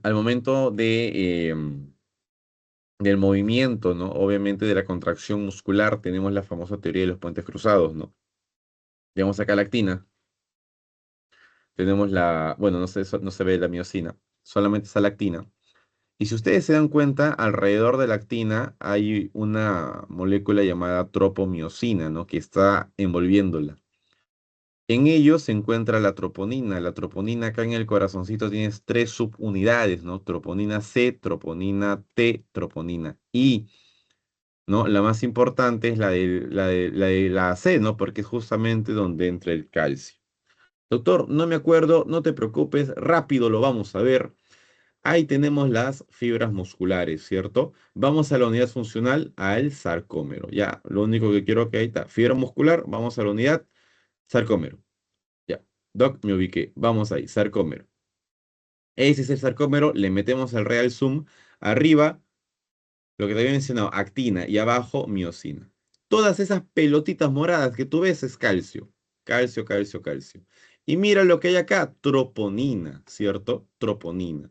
al momento del movimiento, ¿no? Obviamente de la contracción muscular, tenemos la famosa teoría de los puentes cruzados, ¿no? Tenemos acá la actina, tenemos bueno, no se ve la miosina, solamente está la actina. Y si ustedes se dan cuenta, alrededor de la actina hay una molécula llamada tropomiosina, ¿no? Que está envolviéndola. En ello se encuentra la troponina. La troponina acá en el corazoncito tiene tres subunidades, ¿no? Troponina C, troponina T, troponina I. ¿No? La más importante es la C, ¿no? Porque es justamente donde entra el calcio. Doctor, no me acuerdo, no te preocupes, rápido lo vamos a ver. Ahí tenemos las fibras musculares, ¿cierto? Vamos a la unidad funcional, al sarcómero. Ya, lo único que quiero que ahí está, fibra muscular, vamos a la unidad, sarcómero. Ya, Doc, me ubiqué. Vamos ahí, sarcómero. Ese es el sarcómero, le metemos el real zoom. Arriba lo que te había mencionado, actina y abajo miosina. Todas esas pelotitas moradas que tú ves es calcio. Calcio. Y mira lo que hay acá, troponina, ¿cierto? Troponina.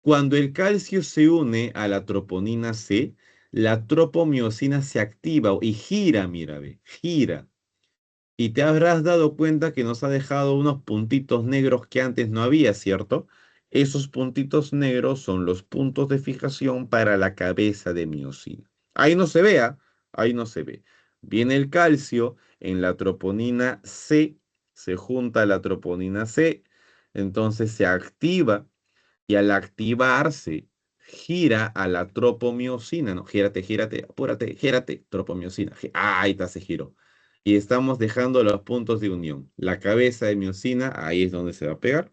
Cuando el calcio se une a la troponina C, la tropomiosina se activa y gira, mira, ve, gira. Y te habrás dado cuenta que nos ha dejado unos puntitos negros que antes no había, ¿cierto? Esos puntitos negros son los puntos de fijación para la cabeza de miosina. Ahí no se vea, ahí no se ve. Viene el calcio en la troponina C, se junta a la troponina C, entonces se activa y al activarse gira a la tropomiosina, ¿no? Gírate, apúrate, gírate, tropomiosina. Ahí está, se giró. Y estamos dejando los puntos de unión. La cabeza de miosina, ahí es donde se va a pegar,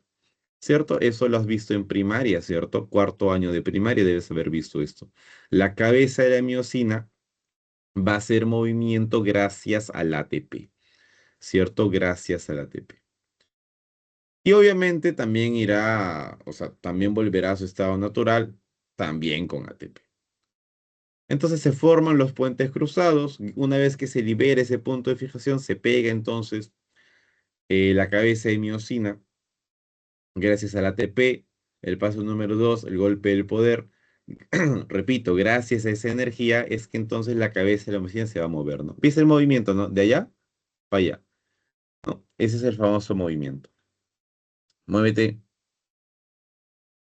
¿cierto? Eso lo has visto en primaria, ¿cierto? Cuarto año de primaria debes haber visto esto. La cabeza de la miosina va a hacer movimiento gracias al ATP, ¿cierto? Gracias al ATP. Y obviamente también irá, o sea, también volverá a su estado natural, también con ATP. Entonces se forman los puentes cruzados. Una vez que se libera ese punto de fijación, se pega entonces la cabeza de miosina gracias al ATP. El paso número 2, el golpe del poder. Repito, gracias a esa energía es que entonces la cabeza de la miosina se va a mover, ¿no? ¿Viste el movimiento, no? De allá para allá, ¿no? Ese es el famoso movimiento. Muévete.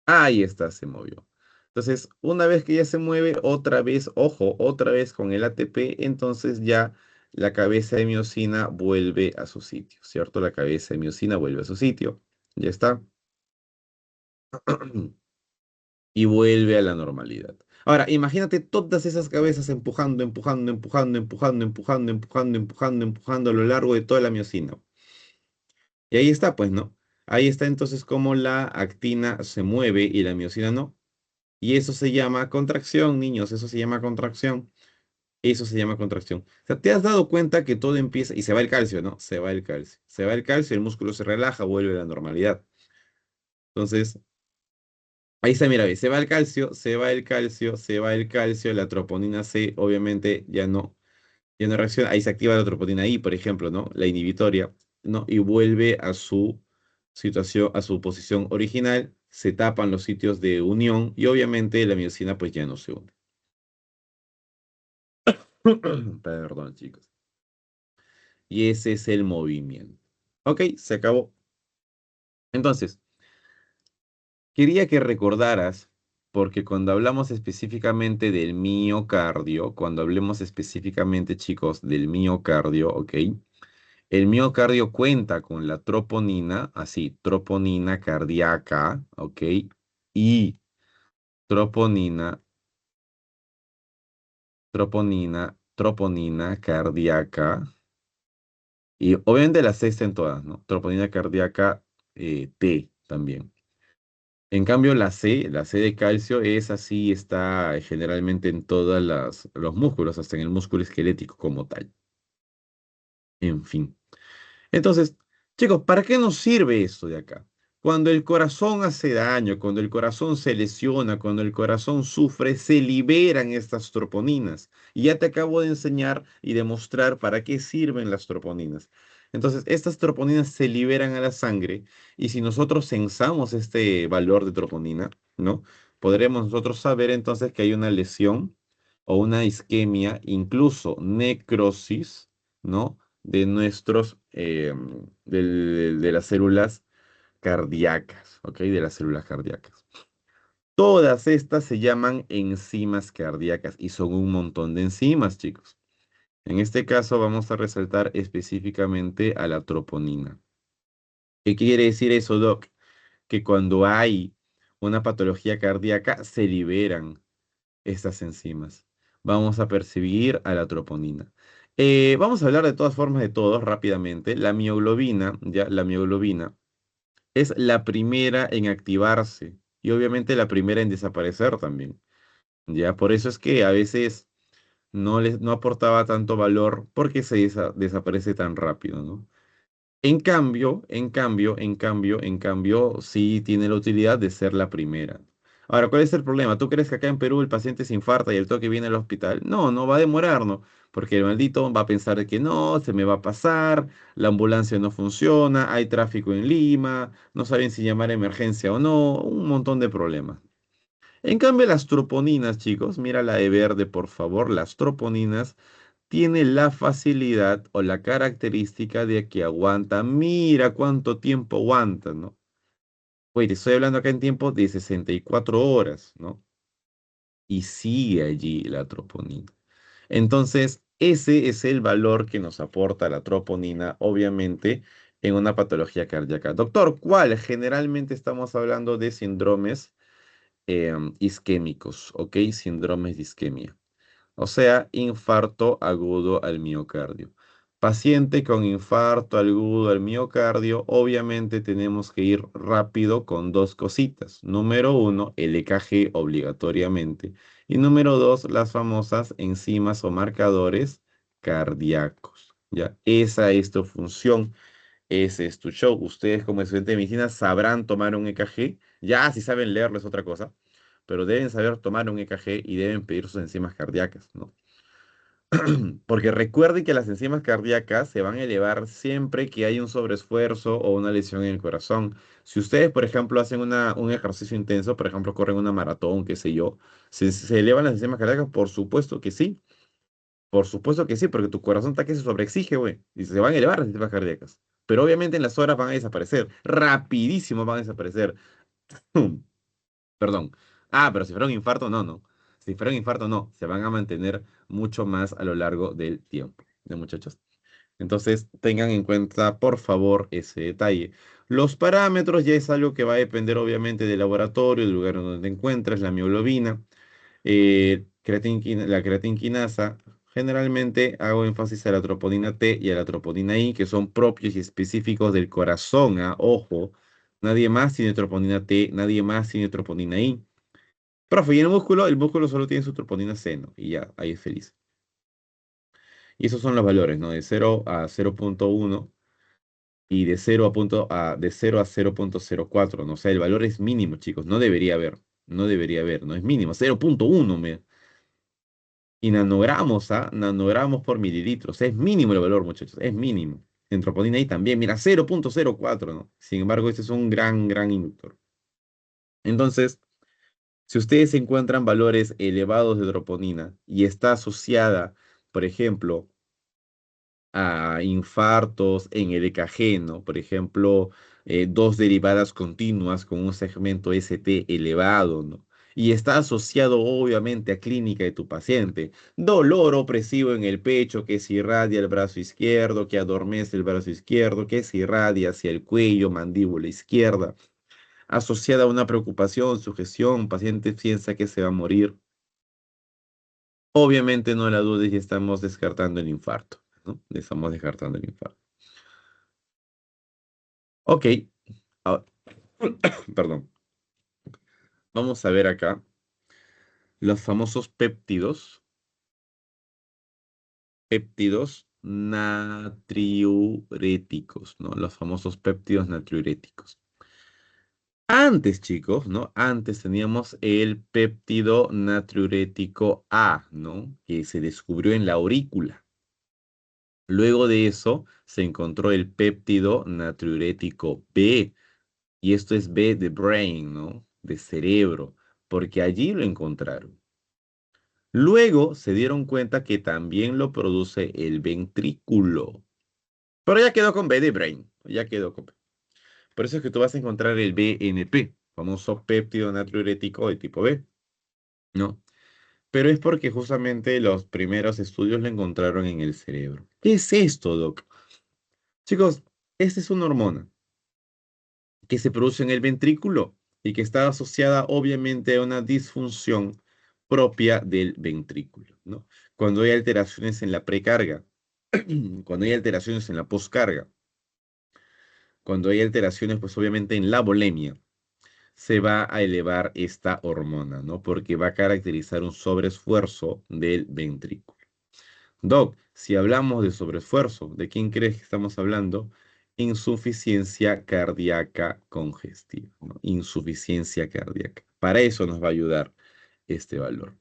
Ahí está, se movió. Entonces, una vez que ya se mueve, otra vez, ojo, otra vez con el ATP, entonces ya la cabeza de miocina vuelve a su sitio, ¿cierto? La cabeza de miocina vuelve a su sitio. Ya está. Y vuelve a la normalidad. Ahora, imagínate todas esas cabezas empujando, empujando, empujando, empujando, empujando, empujando, empujando, empujando a lo largo de toda la miocina. Y ahí está, pues, ¿no? Ahí está entonces cómo la actina se mueve y la miocina no. Y eso se llama contracción, niños, eso se llama contracción. Eso se llama contracción. O sea, te has dado cuenta que todo empieza y se va el calcio, ¿no? Se va el calcio. Se va el calcio, el músculo se relaja, vuelve a la normalidad. Entonces, ahí está, mira, ve, se va el calcio, se va el calcio, se va el calcio, la troponina C obviamente ya no reacciona, ahí se activa la troponina I, por ejemplo, ¿no? La inhibitoria, ¿no? Y vuelve a su situación, a su posición original, se tapan los sitios de unión y obviamente la miocina pues ya no se une. Perdón, chicos. Y ese es el movimiento. Ok, se acabó. Entonces, quería que recordaras, porque cuando hablamos específicamente del miocardio, cuando hablemos específicamente, chicos, del miocardio, ¿ok? El miocardio cuenta con la troponina, así, troponina cardíaca, ¿ok? Y troponina, troponina cardíaca. Y obviamente las seis en todas, ¿no? Troponina cardíaca T también. En cambio, la C de calcio es así, está generalmente en todos los músculos, hasta en el músculo esquelético como tal. En fin. Entonces, chicos, ¿para qué nos sirve esto de acá? Cuando el corazón hace daño, cuando el corazón se lesiona, cuando el corazón sufre, se liberan estas troponinas. Y ya te acabo de enseñar y demostrar para qué sirven las troponinas. Entonces, estas troponinas se liberan a la sangre y si nosotros censamos este valor de troponina, ¿no? Podremos nosotros saber entonces que hay una lesión o una isquemia, incluso necrosis, ¿no? De nuestros, de las células cardíacas, ¿ok? De las células cardíacas. Todas estas se llaman enzimas cardíacas y son un montón de enzimas, chicos. En este caso vamos a resaltar específicamente a la troponina. ¿Qué quiere decir eso, Doc? Que cuando hay una patología cardíaca se liberan estas enzimas. Vamos a percibir a la troponina. Vamos a hablar de todas formas de todos rápidamente. La mioglobina, ya, la mioglobina es la primera en activarse y obviamente la primera en desaparecer también. Ya, por eso es que a veces no aportaba tanto valor porque se desaparece tan rápido, ¿no? En cambio, sí tiene la utilidad de ser la primera. Ahora, ¿cuál es el problema? ¿Tú crees que acá en Perú el paciente se infarta y el toque viene al hospital? No, no va a demorar, ¿no? Porque el maldito va a pensar de que no, se me va a pasar, la ambulancia no funciona, hay tráfico en Lima, no saben si llamar a emergencia o no, un montón de problemas. En cambio, las troponinas, chicos, mira la de verde, por favor, las troponinas tiene la facilidad o la característica de que aguanta. Mira cuánto tiempo aguanta, ¿no? Oye, te estoy hablando acá en tiempo de 64 horas, ¿no? Y sigue allí la troponina. Entonces, ese es el valor que nos aporta la troponina, obviamente, en una patología cardíaca. Doctor, ¿cuál? Generalmente estamos hablando de síndromes isquémicos, ¿ok? Síndromes de isquemia. O sea, infarto agudo al miocardio. Paciente con infarto agudo al miocardio, obviamente tenemos que ir rápido con dos cositas. Número uno, el EKG obligatoriamente. Y número dos, las famosas enzimas o marcadores cardíacos. ¿Ya? Esa es tu función, ese es tu show. Ustedes como estudiantes de medicina sabrán tomar un EKG. Ya, si saben leerlo es otra cosa, pero deben saber tomar un EKG y deben pedir sus enzimas cardíacas, ¿no? Porque recuerden que las enzimas cardíacas se van a elevar siempre que hay un sobreesfuerzo o una lesión en el corazón. Si ustedes, por ejemplo, hacen un ejercicio intenso, por ejemplo, corren una maratón, qué sé yo, ¿se elevan las enzimas cardíacas? Por supuesto que sí. Por supuesto que sí, porque tu corazón está que se sobreexige, güey. Y se van a elevar las enzimas cardíacas. Pero obviamente en las horas van a desaparecer. Rapidísimo van a desaparecer. Perdón. Ah, pero si fuera un infarto, no, no. Si fuera un infarto, no. Se van a mantener mucho más a lo largo del tiempo. ¿Ya, muchachos? Entonces, tengan en cuenta, por favor, ese detalle. Los parámetros ya es algo que va a depender, obviamente, del laboratorio, del lugar donde te encuentras, la mioglobina, la creatinquinasa. Generalmente hago énfasis a la troponina T y a la troponina I, que son propios y específicos del corazón. ¿Ah? Ojo, nadie más tiene troponina T, nadie más tiene troponina I. Profe, y el músculo solo tiene su troponina C, ¿no? Y ya, ahí es feliz. Y esos son los valores, ¿no? De 0 a 0,1 y de 0 a 0,04, ¿no? O sea, el valor es mínimo, chicos. No debería haber, no es mínimo. 0,1 y nanogramos, ¿ah? Nanogramos por mililitro. O sea, es mínimo el valor, muchachos. Es mínimo. En troponina I también, mira, 0,04, ¿no? Sin embargo, este es un gran, gran inductor. Entonces, si ustedes encuentran valores elevados de troponina y está asociada, por ejemplo, a infartos en el EKG, ¿no? Por ejemplo, dos derivadas continuas con un segmento ST elevado, ¿no? Y está asociado obviamente a clínica de tu paciente. Dolor opresivo en el pecho que se irradia el brazo izquierdo, que adormece el brazo izquierdo, que se irradia hacia el cuello, mandíbula izquierda. Asociada a una preocupación, sugestión, paciente piensa que se va a morir. Obviamente no la dudes y estamos descartando el infarto, ¿no? Estamos descartando el infarto. Ok, ah, perdón. Vamos a ver acá los famosos péptidos natriuréticos, ¿no? Los famosos péptidos natriuréticos. Antes, chicos, ¿no? Antes teníamos el péptido natriurético A, ¿no? Que se descubrió en la aurícula. Luego de eso se encontró el péptido natriurético B, y esto es B de brain, ¿no? De cerebro, porque allí lo encontraron. Luego se dieron cuenta que también lo produce el ventrículo. Pero ya quedó con B de brain, ya quedó con B. Por eso es que tú vas a encontrar el BNP, famoso péptido natriurético de tipo B, ¿no? Pero es porque justamente los primeros estudios lo encontraron en el cerebro. ¿Qué es esto, Doc? Chicos, esta es una hormona que se produce en el ventrículo y que está asociada obviamente a una disfunción propia del ventrículo, ¿no? Cuando hay alteraciones en la precarga, cuando hay alteraciones en la poscarga, cuando hay alteraciones, pues obviamente en la volemia, se va a elevar esta hormona, ¿no? Porque va a caracterizar un sobreesfuerzo del ventrículo. Doc, si hablamos de sobreesfuerzo, ¿de quién crees que estamos hablando? Insuficiencia cardíaca congestiva, ¿no? Insuficiencia cardíaca. Para eso nos va a ayudar este valor.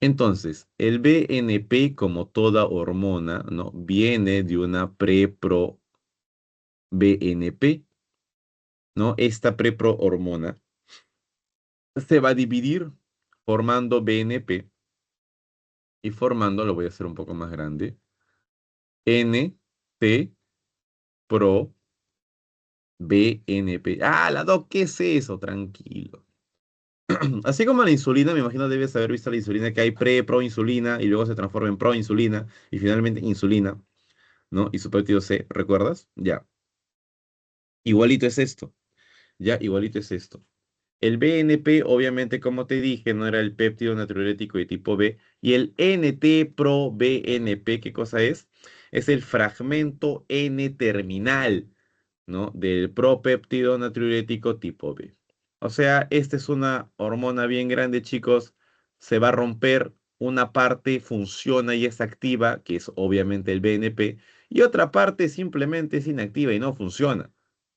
Entonces, el BNP, como toda hormona, ¿no? Viene de una prepro-BNP, ¿no? Esta preprohormona se va a dividir formando BNP y formando, lo voy a hacer un poco más grande, NT pro BNP. Ah, la doc, ¿qué es eso? Tranquilo. Así como la insulina, me imagino debes haber visto la insulina que hay proinsulina y luego se transforma en proinsulina y finalmente insulina, ¿no? Y su péptido C, ¿recuerdas? Ya. Igualito es esto. Ya, igualito es esto. El BNP, obviamente, como te dije, no era el péptido natriurético de tipo B. Y el NT-proBNP, ¿qué cosa es? Es el fragmento N-terminal, ¿no? Del propéptido natriurético tipo B. O sea, esta es una hormona bien grande, chicos. Se va a romper. Una parte funciona y es activa, que es obviamente el BNP, y otra parte simplemente es inactiva y no funciona.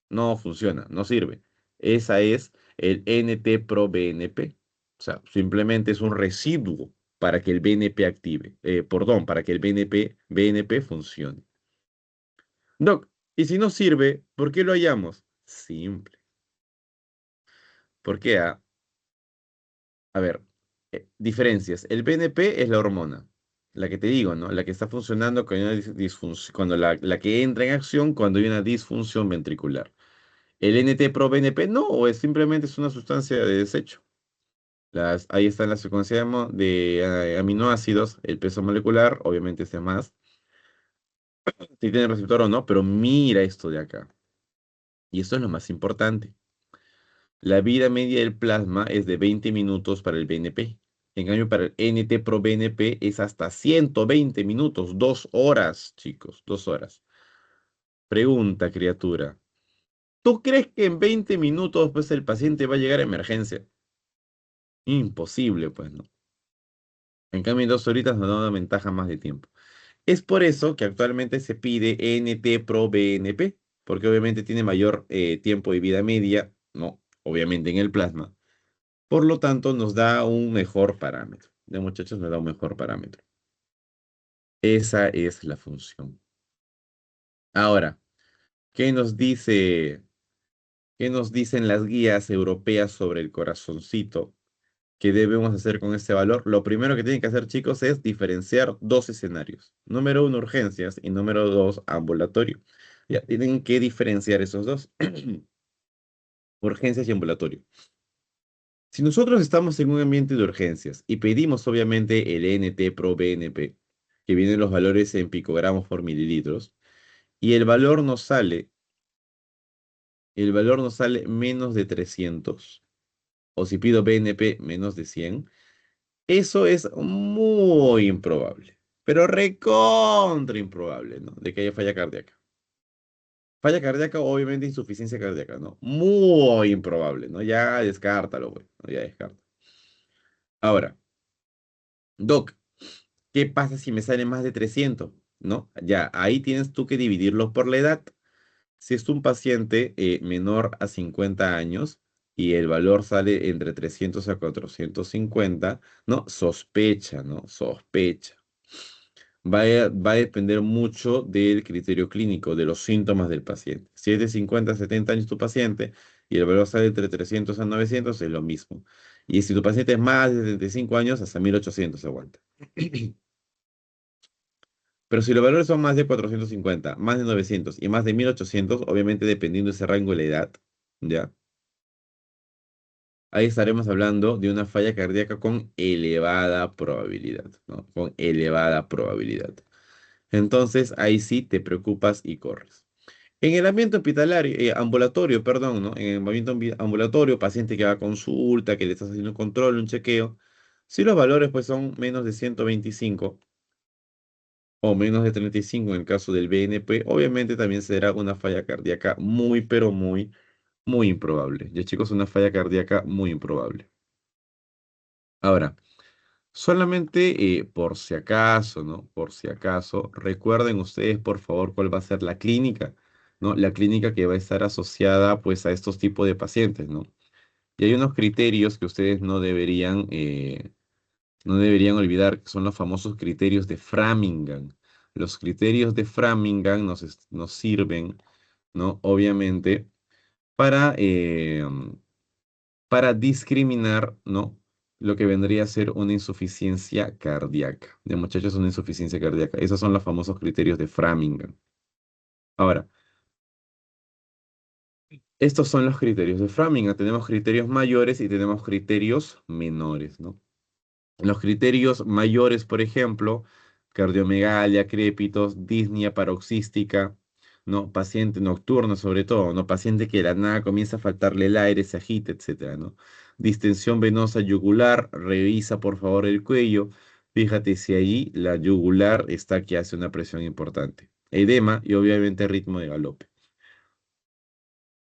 No funciona, no sirve. Esa es el NT-proBNP. O sea, simplemente es un residuo para que el BNP active, perdón, para que el BNP funcione. Doc, y si no sirve, ¿por qué lo hallamos? Simple. ¿Por qué? A ver, diferencias. El BNP es la hormona, la que te digo, ¿no? La que está funcionando cuando hay una disfunción, cuando la que entra en acción cuando hay una disfunción ventricular. El NT-proBNP no, o es simplemente es una sustancia de desecho. Ahí está la secuencia de aminoácidos, el peso molecular, obviamente este más, si tiene receptor o no, pero mira esto de acá. Y esto es lo más importante. La vida media del plasma es de 20 minutos para el BNP. En cambio, para el NT-proBNP es hasta 120 minutos, 2 horas, chicos, 2 horas. Pregunta, criatura. ¿Tú crees que en 20 minutos pues, el paciente va a llegar a emergencia? Imposible, pues no. En cambio, en 2 horitas nos da una ventaja más de tiempo. Es por eso que actualmente se pide NT-proBNP, porque obviamente tiene mayor tiempo de vida media, ¿no? Obviamente en el plasma. Por lo tanto, nos da un mejor parámetro. De muchachos, nos da un mejor parámetro. Esa es la función. Ahora, ¿qué nos dice, qué nos dicen las guías europeas sobre el corazoncito? ¿Qué debemos hacer con este valor? Lo primero que tienen que hacer, chicos, es diferenciar dos escenarios. Número uno, urgencias, y número dos, ambulatorio. Ya, tienen que diferenciar esos dos. Urgencias y ambulatorio. Si nosotros estamos en un ambiente de urgencias y pedimos obviamente el NT-proBNP, que vienen los valores en picogramos por mililitros, y el valor nos sale menos de 300, o si pido BNP menos de 100, eso es muy improbable, pero recontra improbable, ¿no? De que haya falla cardíaca. Falla cardíaca, obviamente insuficiencia cardíaca, ¿no? Muy improbable, ¿no? Ya descártalo, güey, ¿no? Ya descarta. Ahora, Doc, ¿qué pasa si me sale más de 300? ¿No? Ya, ahí tienes tú que dividirlo por la edad. Si es un paciente menor a 50 años y el valor sale entre 300 a 450, ¿no? Sospecha, ¿no? Sospecha. Va a depender mucho del criterio clínico, de los síntomas del paciente. Si es de 50 a 70 años tu paciente y el valor sale entre 300 a 900, es lo mismo. Y si tu paciente es más de 75 años, hasta 1800 aguanta. Pero si los valores son más de 450, más de 900 y más de 1800, obviamente dependiendo de ese rango de la edad, ¿ya? Ahí estaremos hablando de una falla cardíaca con elevada probabilidad, ¿no? Con elevada probabilidad. Entonces, ahí sí te preocupas y corres. En el ambiente hospitalario, ambulatorio, perdón, ¿no? En el ambiente ambulatorio, paciente que va a consulta, que le estás haciendo un control, un chequeo, si los valores pues son menos de 125 o menos de 35 en el caso del BNP, obviamente también será una falla cardíaca muy, pero muy, muy improbable. Ya chicos, una falla cardíaca muy improbable. Ahora, solamente por si acaso, ¿no? Por si acaso, recuerden ustedes, por favor, cuál va a ser la clínica, ¿no? La clínica que va a estar asociada, pues, a estos tipos de pacientes, ¿no? Y hay unos criterios que ustedes no deberían olvidar, que son los famosos criterios de Framingham. Los criterios de Framingham nos sirven, ¿no? Obviamente, para, eh, para discriminar, ¿no? Lo que vendría a ser una insuficiencia cardíaca. De muchachos, una insuficiencia cardíaca. Esos son los famosos criterios de Framingham. Ahora, estos son los criterios de Framingham. Tenemos criterios mayores y tenemos criterios menores, ¿no? Los criterios mayores, por ejemplo, cardiomegalia, crépitos, disnea paroxística, ¿no? Paciente nocturno sobre todo, ¿no? Paciente que de la nada comienza a faltarle el aire, se agita, etcétera, ¿no? Distensión venosa yugular, revisa por favor el cuello. Fíjate si ahí la yugular está que hace una presión importante. Edema y obviamente ritmo de galope.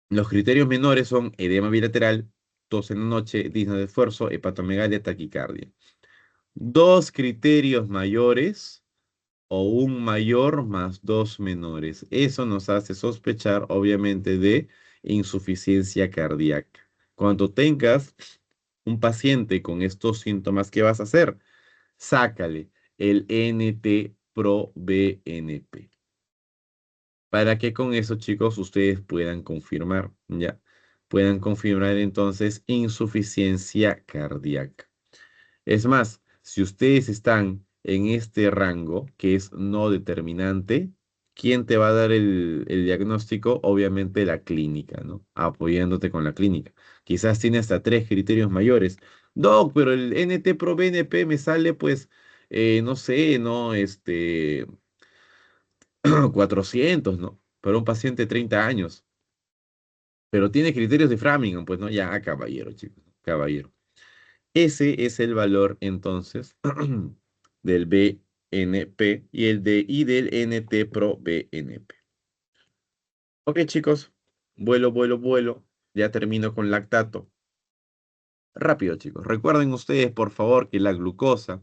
Los criterios menores son edema bilateral, tos en la noche, disnea de esfuerzo, hepatomegalia, taquicardia. Dos criterios mayores o un mayor más dos menores. Eso nos hace sospechar, obviamente, de insuficiencia cardíaca. Cuando tengas un paciente con estos síntomas, ¿qué vas a hacer? Sácale el NT-proBNP. Para que con eso, chicos, ustedes puedan confirmar, ¿ya? Puedan confirmar entonces insuficiencia cardíaca. Es más, si ustedes están en este rango, que es no determinante, ¿quién te va a dar el diagnóstico? Obviamente la clínica, ¿no? Apoyándote con la clínica. Quizás tiene hasta tres criterios mayores. Doc, pero el NT-proBNP me sale pues, no sé, ¿no? 400, ¿no? Para un paciente de 30 años. Pero tiene criterios de Framingham, pues no, ya, caballero, chicos, caballero. Ese es el valor entonces del BNP y del NT Pro BNP. Ok, chicos, vuelo. Ya termino con lactato. Rápido, chicos. Recuerden ustedes, por favor, que la glucosa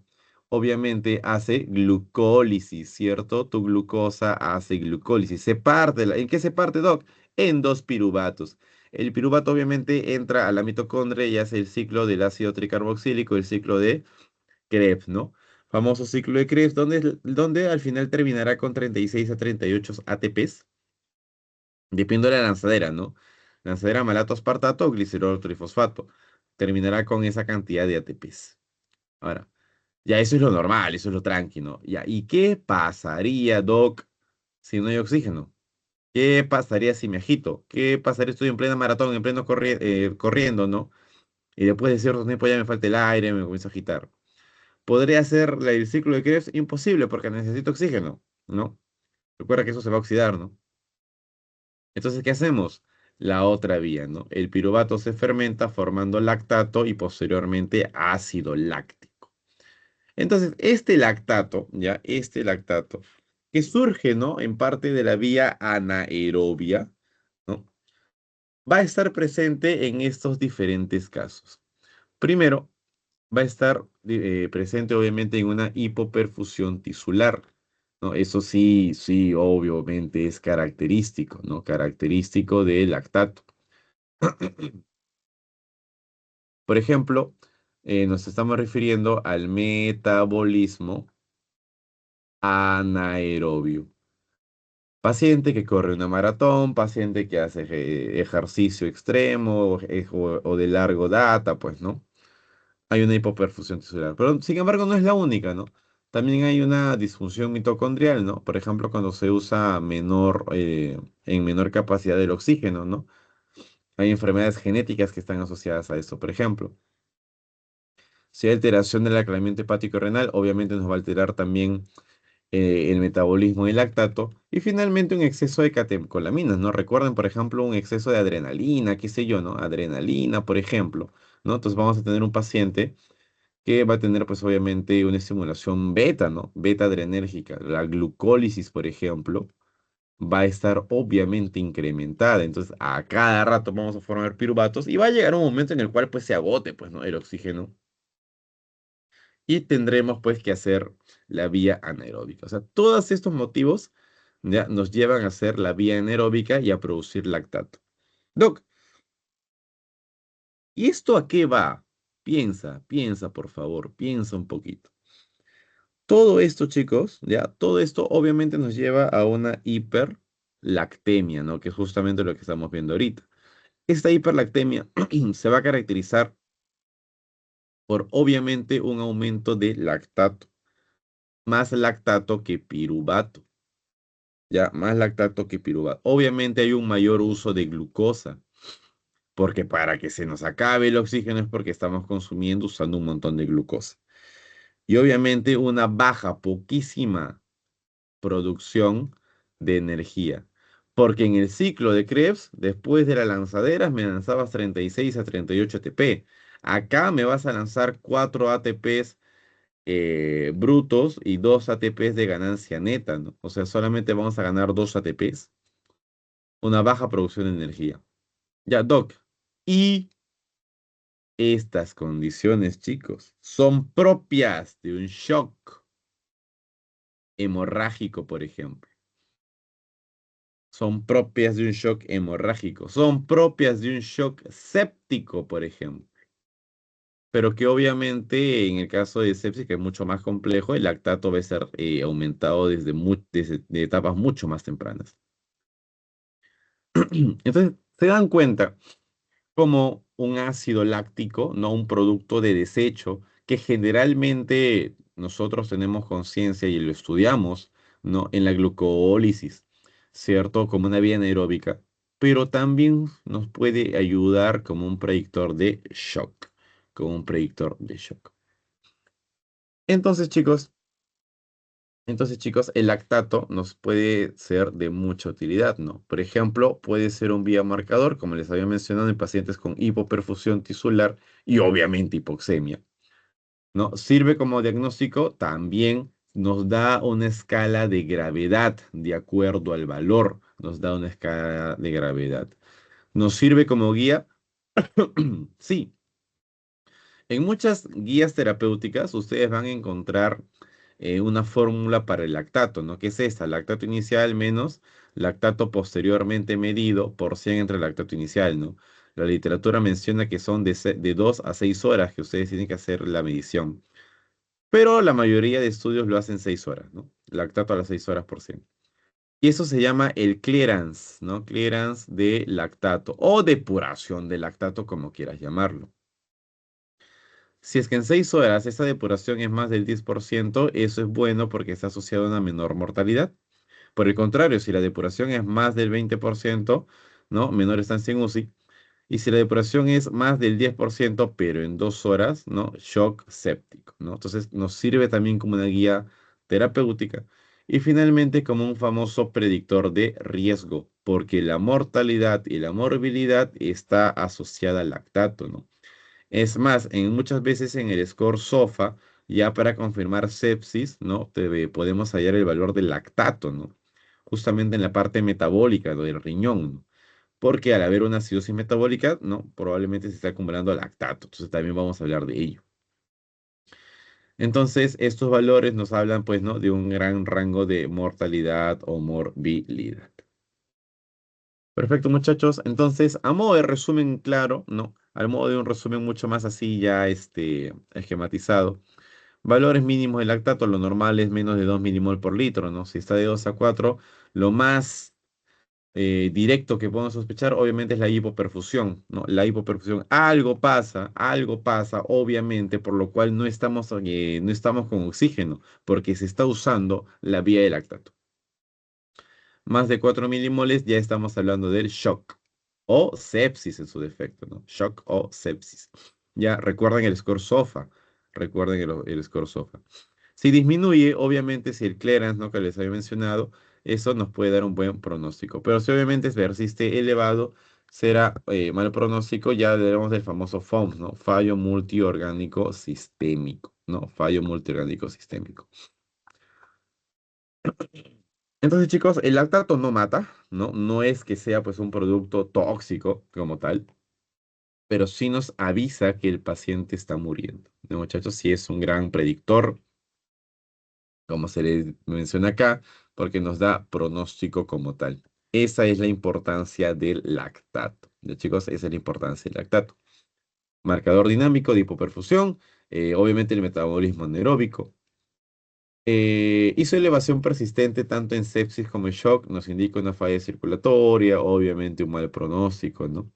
obviamente hace glucólisis, ¿cierto? Tu glucosa hace glucólisis. ¿En qué se parte, Doc? En dos piruvatos. El piruvato obviamente entra a la mitocondria y hace el ciclo del ácido tricarboxílico, el ciclo de Krebs, ¿no? Famoso ciclo de Krebs, donde al final terminará con 36 a 38 ATPs, dependiendo de la lanzadera, ¿no? Lanzadera malato aspartato o glicerol trifosfato. Terminará con esa cantidad de ATPs. Ahora, ya eso es lo normal, eso es lo tranquilo. Ya, ¿y qué pasaría, Doc, si no hay oxígeno? ¿Qué pasaría si me agito? ¿Qué pasaría si estoy en plena maratón, en pleno corriendo, ¿no? Y después de cierto tiempo ya me falta el aire, me comienzo a agitar. ¿Podría hacer el ciclo de Krebs? Imposible, porque necesito oxígeno, ¿no? Recuerda que eso se va a oxidar, ¿no? Entonces, ¿qué hacemos? La otra vía, ¿no? El piruvato se fermenta formando lactato y posteriormente ácido láctico. Entonces, este lactato, que surge, ¿no? En parte de la vía anaerobia, ¿no? Va a estar presente en estos diferentes casos. Primero, va a estar presente obviamente en una hipoperfusión tisular, ¿no? Eso sí, sí, obviamente es característico, ¿no? Característico del lactato. Por ejemplo, nos estamos refiriendo al metabolismo anaerobio. Paciente que corre una maratón, paciente que hace ejercicio extremo o de largo data, pues, ¿no? Hay una hipoperfusión tisular. Pero, sin embargo, no es la única, ¿no? También hay una disfunción mitocondrial, ¿no? Por ejemplo, cuando se usa en menor capacidad del oxígeno, ¿no? Hay enfermedades genéticas que están asociadas a eso. Por ejemplo, si hay alteración del aclaramiento hepático renal, obviamente nos va a alterar también el metabolismo del lactato. Y finalmente un exceso de catecolaminas, ¿no? Recuerden, por ejemplo, un exceso de adrenalina, qué sé yo, ¿no? Adrenalina, por ejemplo, ¿no? Entonces vamos a tener un paciente que va a tener, pues obviamente, una estimulación beta, ¿no? Beta adrenérgica. La glucólisis, por ejemplo, va a estar obviamente incrementada. Entonces, a cada rato vamos a formar piruvatos y va a llegar un momento en el cual, pues, se agote, pues, ¿no? El oxígeno y tendremos pues que hacer la vía anaeróbica. O sea, todos estos motivos ya nos llevan a hacer la vía anaeróbica y a producir lactato. Doc, ¿y esto a qué va? Piensa, por favor, piensa un poquito. Todo esto, chicos, ya, todo esto obviamente nos lleva a una hiperlactemia, ¿no? Que es justamente lo que estamos viendo ahorita. Esta hiperlactemia se va a caracterizar por obviamente un aumento de lactato, más lactato que piruvato. Ya, más lactato que piruvato. Obviamente hay un mayor uso de glucosa, porque para que se nos acabe el oxígeno es porque estamos consumiendo, usando un montón de glucosa. Y obviamente una baja, poquísima producción de energía. Porque en el ciclo de Krebs, después de las lanzaderas, me lanzabas 36 a 38 ATP. Acá me vas a lanzar 4 ATPs brutos y 2 ATPs de ganancia neta, ¿no? O sea, solamente vamos a ganar 2 ATPs, una baja producción de energía. Ya, Doc. Y estas condiciones, chicos, son propias de un shock hemorrágico, por ejemplo. Son propias de un shock hemorrágico. Son propias de un shock séptico, por ejemplo. Pero que obviamente en el caso de sepsis, que es mucho más complejo, el lactato va a ser aumentado desde de etapas mucho más tempranas. Entonces, se dan cuenta como un ácido láctico, no un producto de desecho, que generalmente nosotros tenemos conciencia y lo estudiamos, ¿no? En la glucólisis, ¿cierto? Como una vía anaeróbica, pero también nos puede ayudar como un predictor de shock. con un predictor de shock. Entonces, chicos, el lactato nos puede ser de mucha utilidad, ¿no? Por ejemplo, puede ser un biomarcador, como les había mencionado, en pacientes con hipoperfusión tisular y obviamente hipoxemia, ¿no? Sirve como diagnóstico, también nos da una escala de gravedad de acuerdo al valor, nos da una escala de gravedad. ¿Nos sirve como guía? Sí. En muchas guías terapéuticas ustedes van a encontrar una fórmula para el lactato, ¿no? ¿Qué es esta? Lactato inicial menos lactato posteriormente medido por 100 entre lactato inicial, ¿no? La literatura menciona que son de 2 a 6 horas que ustedes tienen que hacer la medición, pero la mayoría de estudios lo hacen 6 horas, ¿no? Lactato a las 6 horas por 100. Y eso se llama el clearance, ¿no? Clearance de lactato o depuración de lactato, como quieras llamarlo. Si es que en 6 horas esa depuración es más del 10%, eso es bueno porque está asociado a una menor mortalidad. Por el contrario, si la depuración es más del 20%, ¿no? Menor estancia en UCI. Y si la depuración es más del 10%, pero en 2 horas, ¿no? Shock séptico, ¿no? Entonces nos sirve también como una guía terapéutica. Y finalmente como un famoso predictor de riesgo, porque la mortalidad y la morbilidad está asociada al lactato, ¿no? Es más, muchas veces en el score SOFA, ya para confirmar sepsis, ¿no? Podemos hallar el valor del lactato, ¿no? Justamente en la parte metabólica, lo del riñón, ¿no? Porque al haber una acidosis metabólica, ¿no? Probablemente se está acumulando lactato. Entonces también vamos a hablar de ello. Entonces, estos valores nos hablan, pues, ¿no? De un gran rango de mortalidad o morbilidad. Perfecto, muchachos. Entonces, a modo de resumen claro, ¿no? Al modo de un resumen mucho más así ya esquematizado. Valores mínimos de lactato, lo normal es menos de 2 milimol por litro, ¿no? Si está de 2 a 4, lo más directo que podemos sospechar, obviamente, es la hipoperfusión, ¿no? La hipoperfusión, algo pasa, obviamente, por lo cual no estamos con oxígeno, porque se está usando la vía de lactato. Más de 4 milimoles, ya estamos hablando del shock o sepsis en su defecto, ¿no? Shock o sepsis. Ya recuerden el score SOFA, recuerden el score SOFA. Si disminuye, obviamente, si el clearance, ¿no? Que les había mencionado, eso nos puede dar un buen pronóstico. Pero si obviamente persiste elevado, será mal pronóstico. Ya debemos del famoso FOMS, ¿no? Fallo multiorgánico sistémico, ¿no? Fallo multiorgánico sistémico. Entonces, chicos, el lactato no mata, ¿no? No es que sea pues un producto tóxico como tal, pero sí nos avisa que el paciente está muriendo, ¿no, muchachos? Sí es un gran predictor, como se le menciona acá, porque nos da pronóstico como tal. Esa es la importancia del lactato, ¿ya, chicos? Esa es la importancia del lactato. Marcador dinámico de hipoperfusión, obviamente el metabolismo anaeróbico. Y su elevación persistente tanto en sepsis como en shock nos indica una falla circulatoria, obviamente un mal pronóstico, ¿no?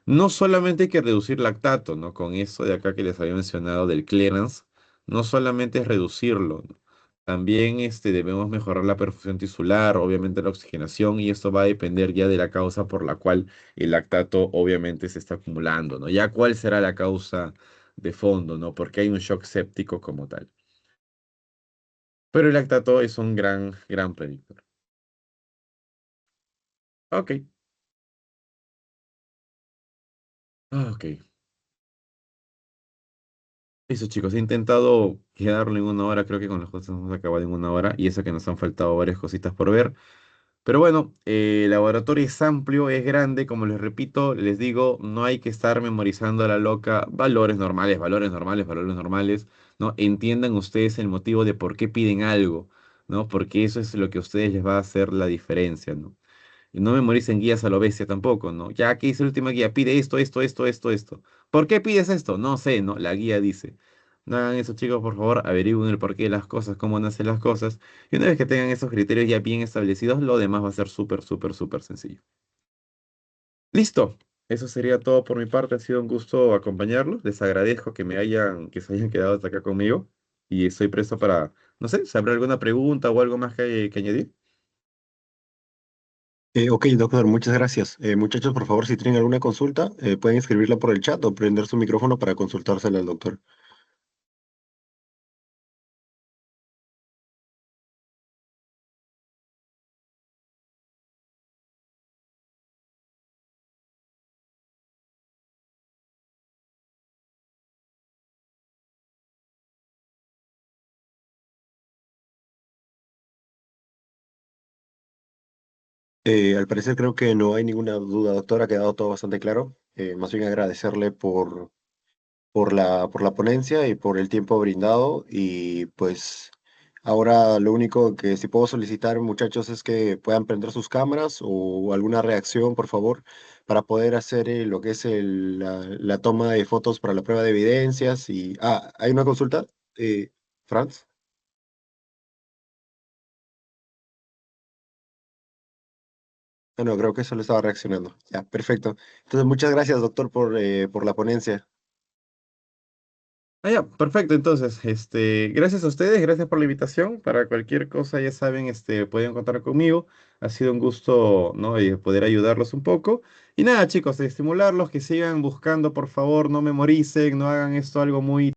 No solamente hay que reducir lactato, ¿no? Con eso de acá que les había mencionado del clearance, no solamente es reducirlo, ¿no? También debemos mejorar la perfusión tisular, obviamente la oxigenación, y esto va a depender ya de la causa por la cual el lactato obviamente se está acumulando, ¿no? Ya cuál será la causa de fondo, ¿no? Porque hay un shock séptico como tal. Pero el lactato es un gran predictor. Ok, ok. Eso, chicos, he intentado quedarlo en 1 hora, creo que con las cosas hemos acabado en 1 hora, y eso que nos han faltado varias cositas por ver. Pero bueno, el laboratorio es amplio, es grande, como les repito, les digo, no hay que estar memorizando a la loca valores normales, valores normales, valores normales, ¿no? Entiendan ustedes el motivo de por qué piden algo, ¿no? Porque eso es lo que a ustedes les va a hacer la diferencia, ¿no? Y no memoricen guías a lo bestia tampoco, ¿no? Ya aquí dice la última guía, pide esto, esto, esto, esto, esto. ¿Por qué pides esto? No sé, ¿no? La guía dice. No hagan eso, chicos, por favor, averigüen el porqué de las cosas, cómo nacen las cosas. Y una vez que tengan esos criterios ya bien establecidos, lo demás va a ser súper, súper, súper sencillo. Listo. Eso sería todo por mi parte. Ha sido un gusto acompañarlos. Les agradezco que se hayan quedado hasta acá conmigo. Y estoy presto para, no sé, saber alguna pregunta o algo más que añadir. Ok, doctor, muchas gracias. Muchachos, por favor, si tienen alguna consulta, pueden escribirla por el chat o prender su micrófono para consultársela al doctor. Al parecer creo que no hay ninguna duda, doctor, ha quedado todo bastante claro. Más bien agradecerle por la ponencia y por el tiempo brindado. Y pues ahora lo único que si puedo solicitar, muchachos, es que puedan prender sus cámaras o alguna reacción, por favor, para poder hacer lo que es la toma de fotos para la prueba de evidencias. ¿Hay una consulta? Franz. No, creo que solo estaba reaccionando. Ya, perfecto. Entonces, muchas gracias, doctor, por la ponencia. Ah, ya, perfecto. Entonces, gracias a ustedes, gracias por la invitación. Para cualquier cosa, ya saben, pueden contar conmigo. Ha sido un gusto, ¿no? Poder ayudarlos un poco. Y nada, chicos, estimularlos que sigan buscando, por favor, no memoricen, no hagan esto algo muy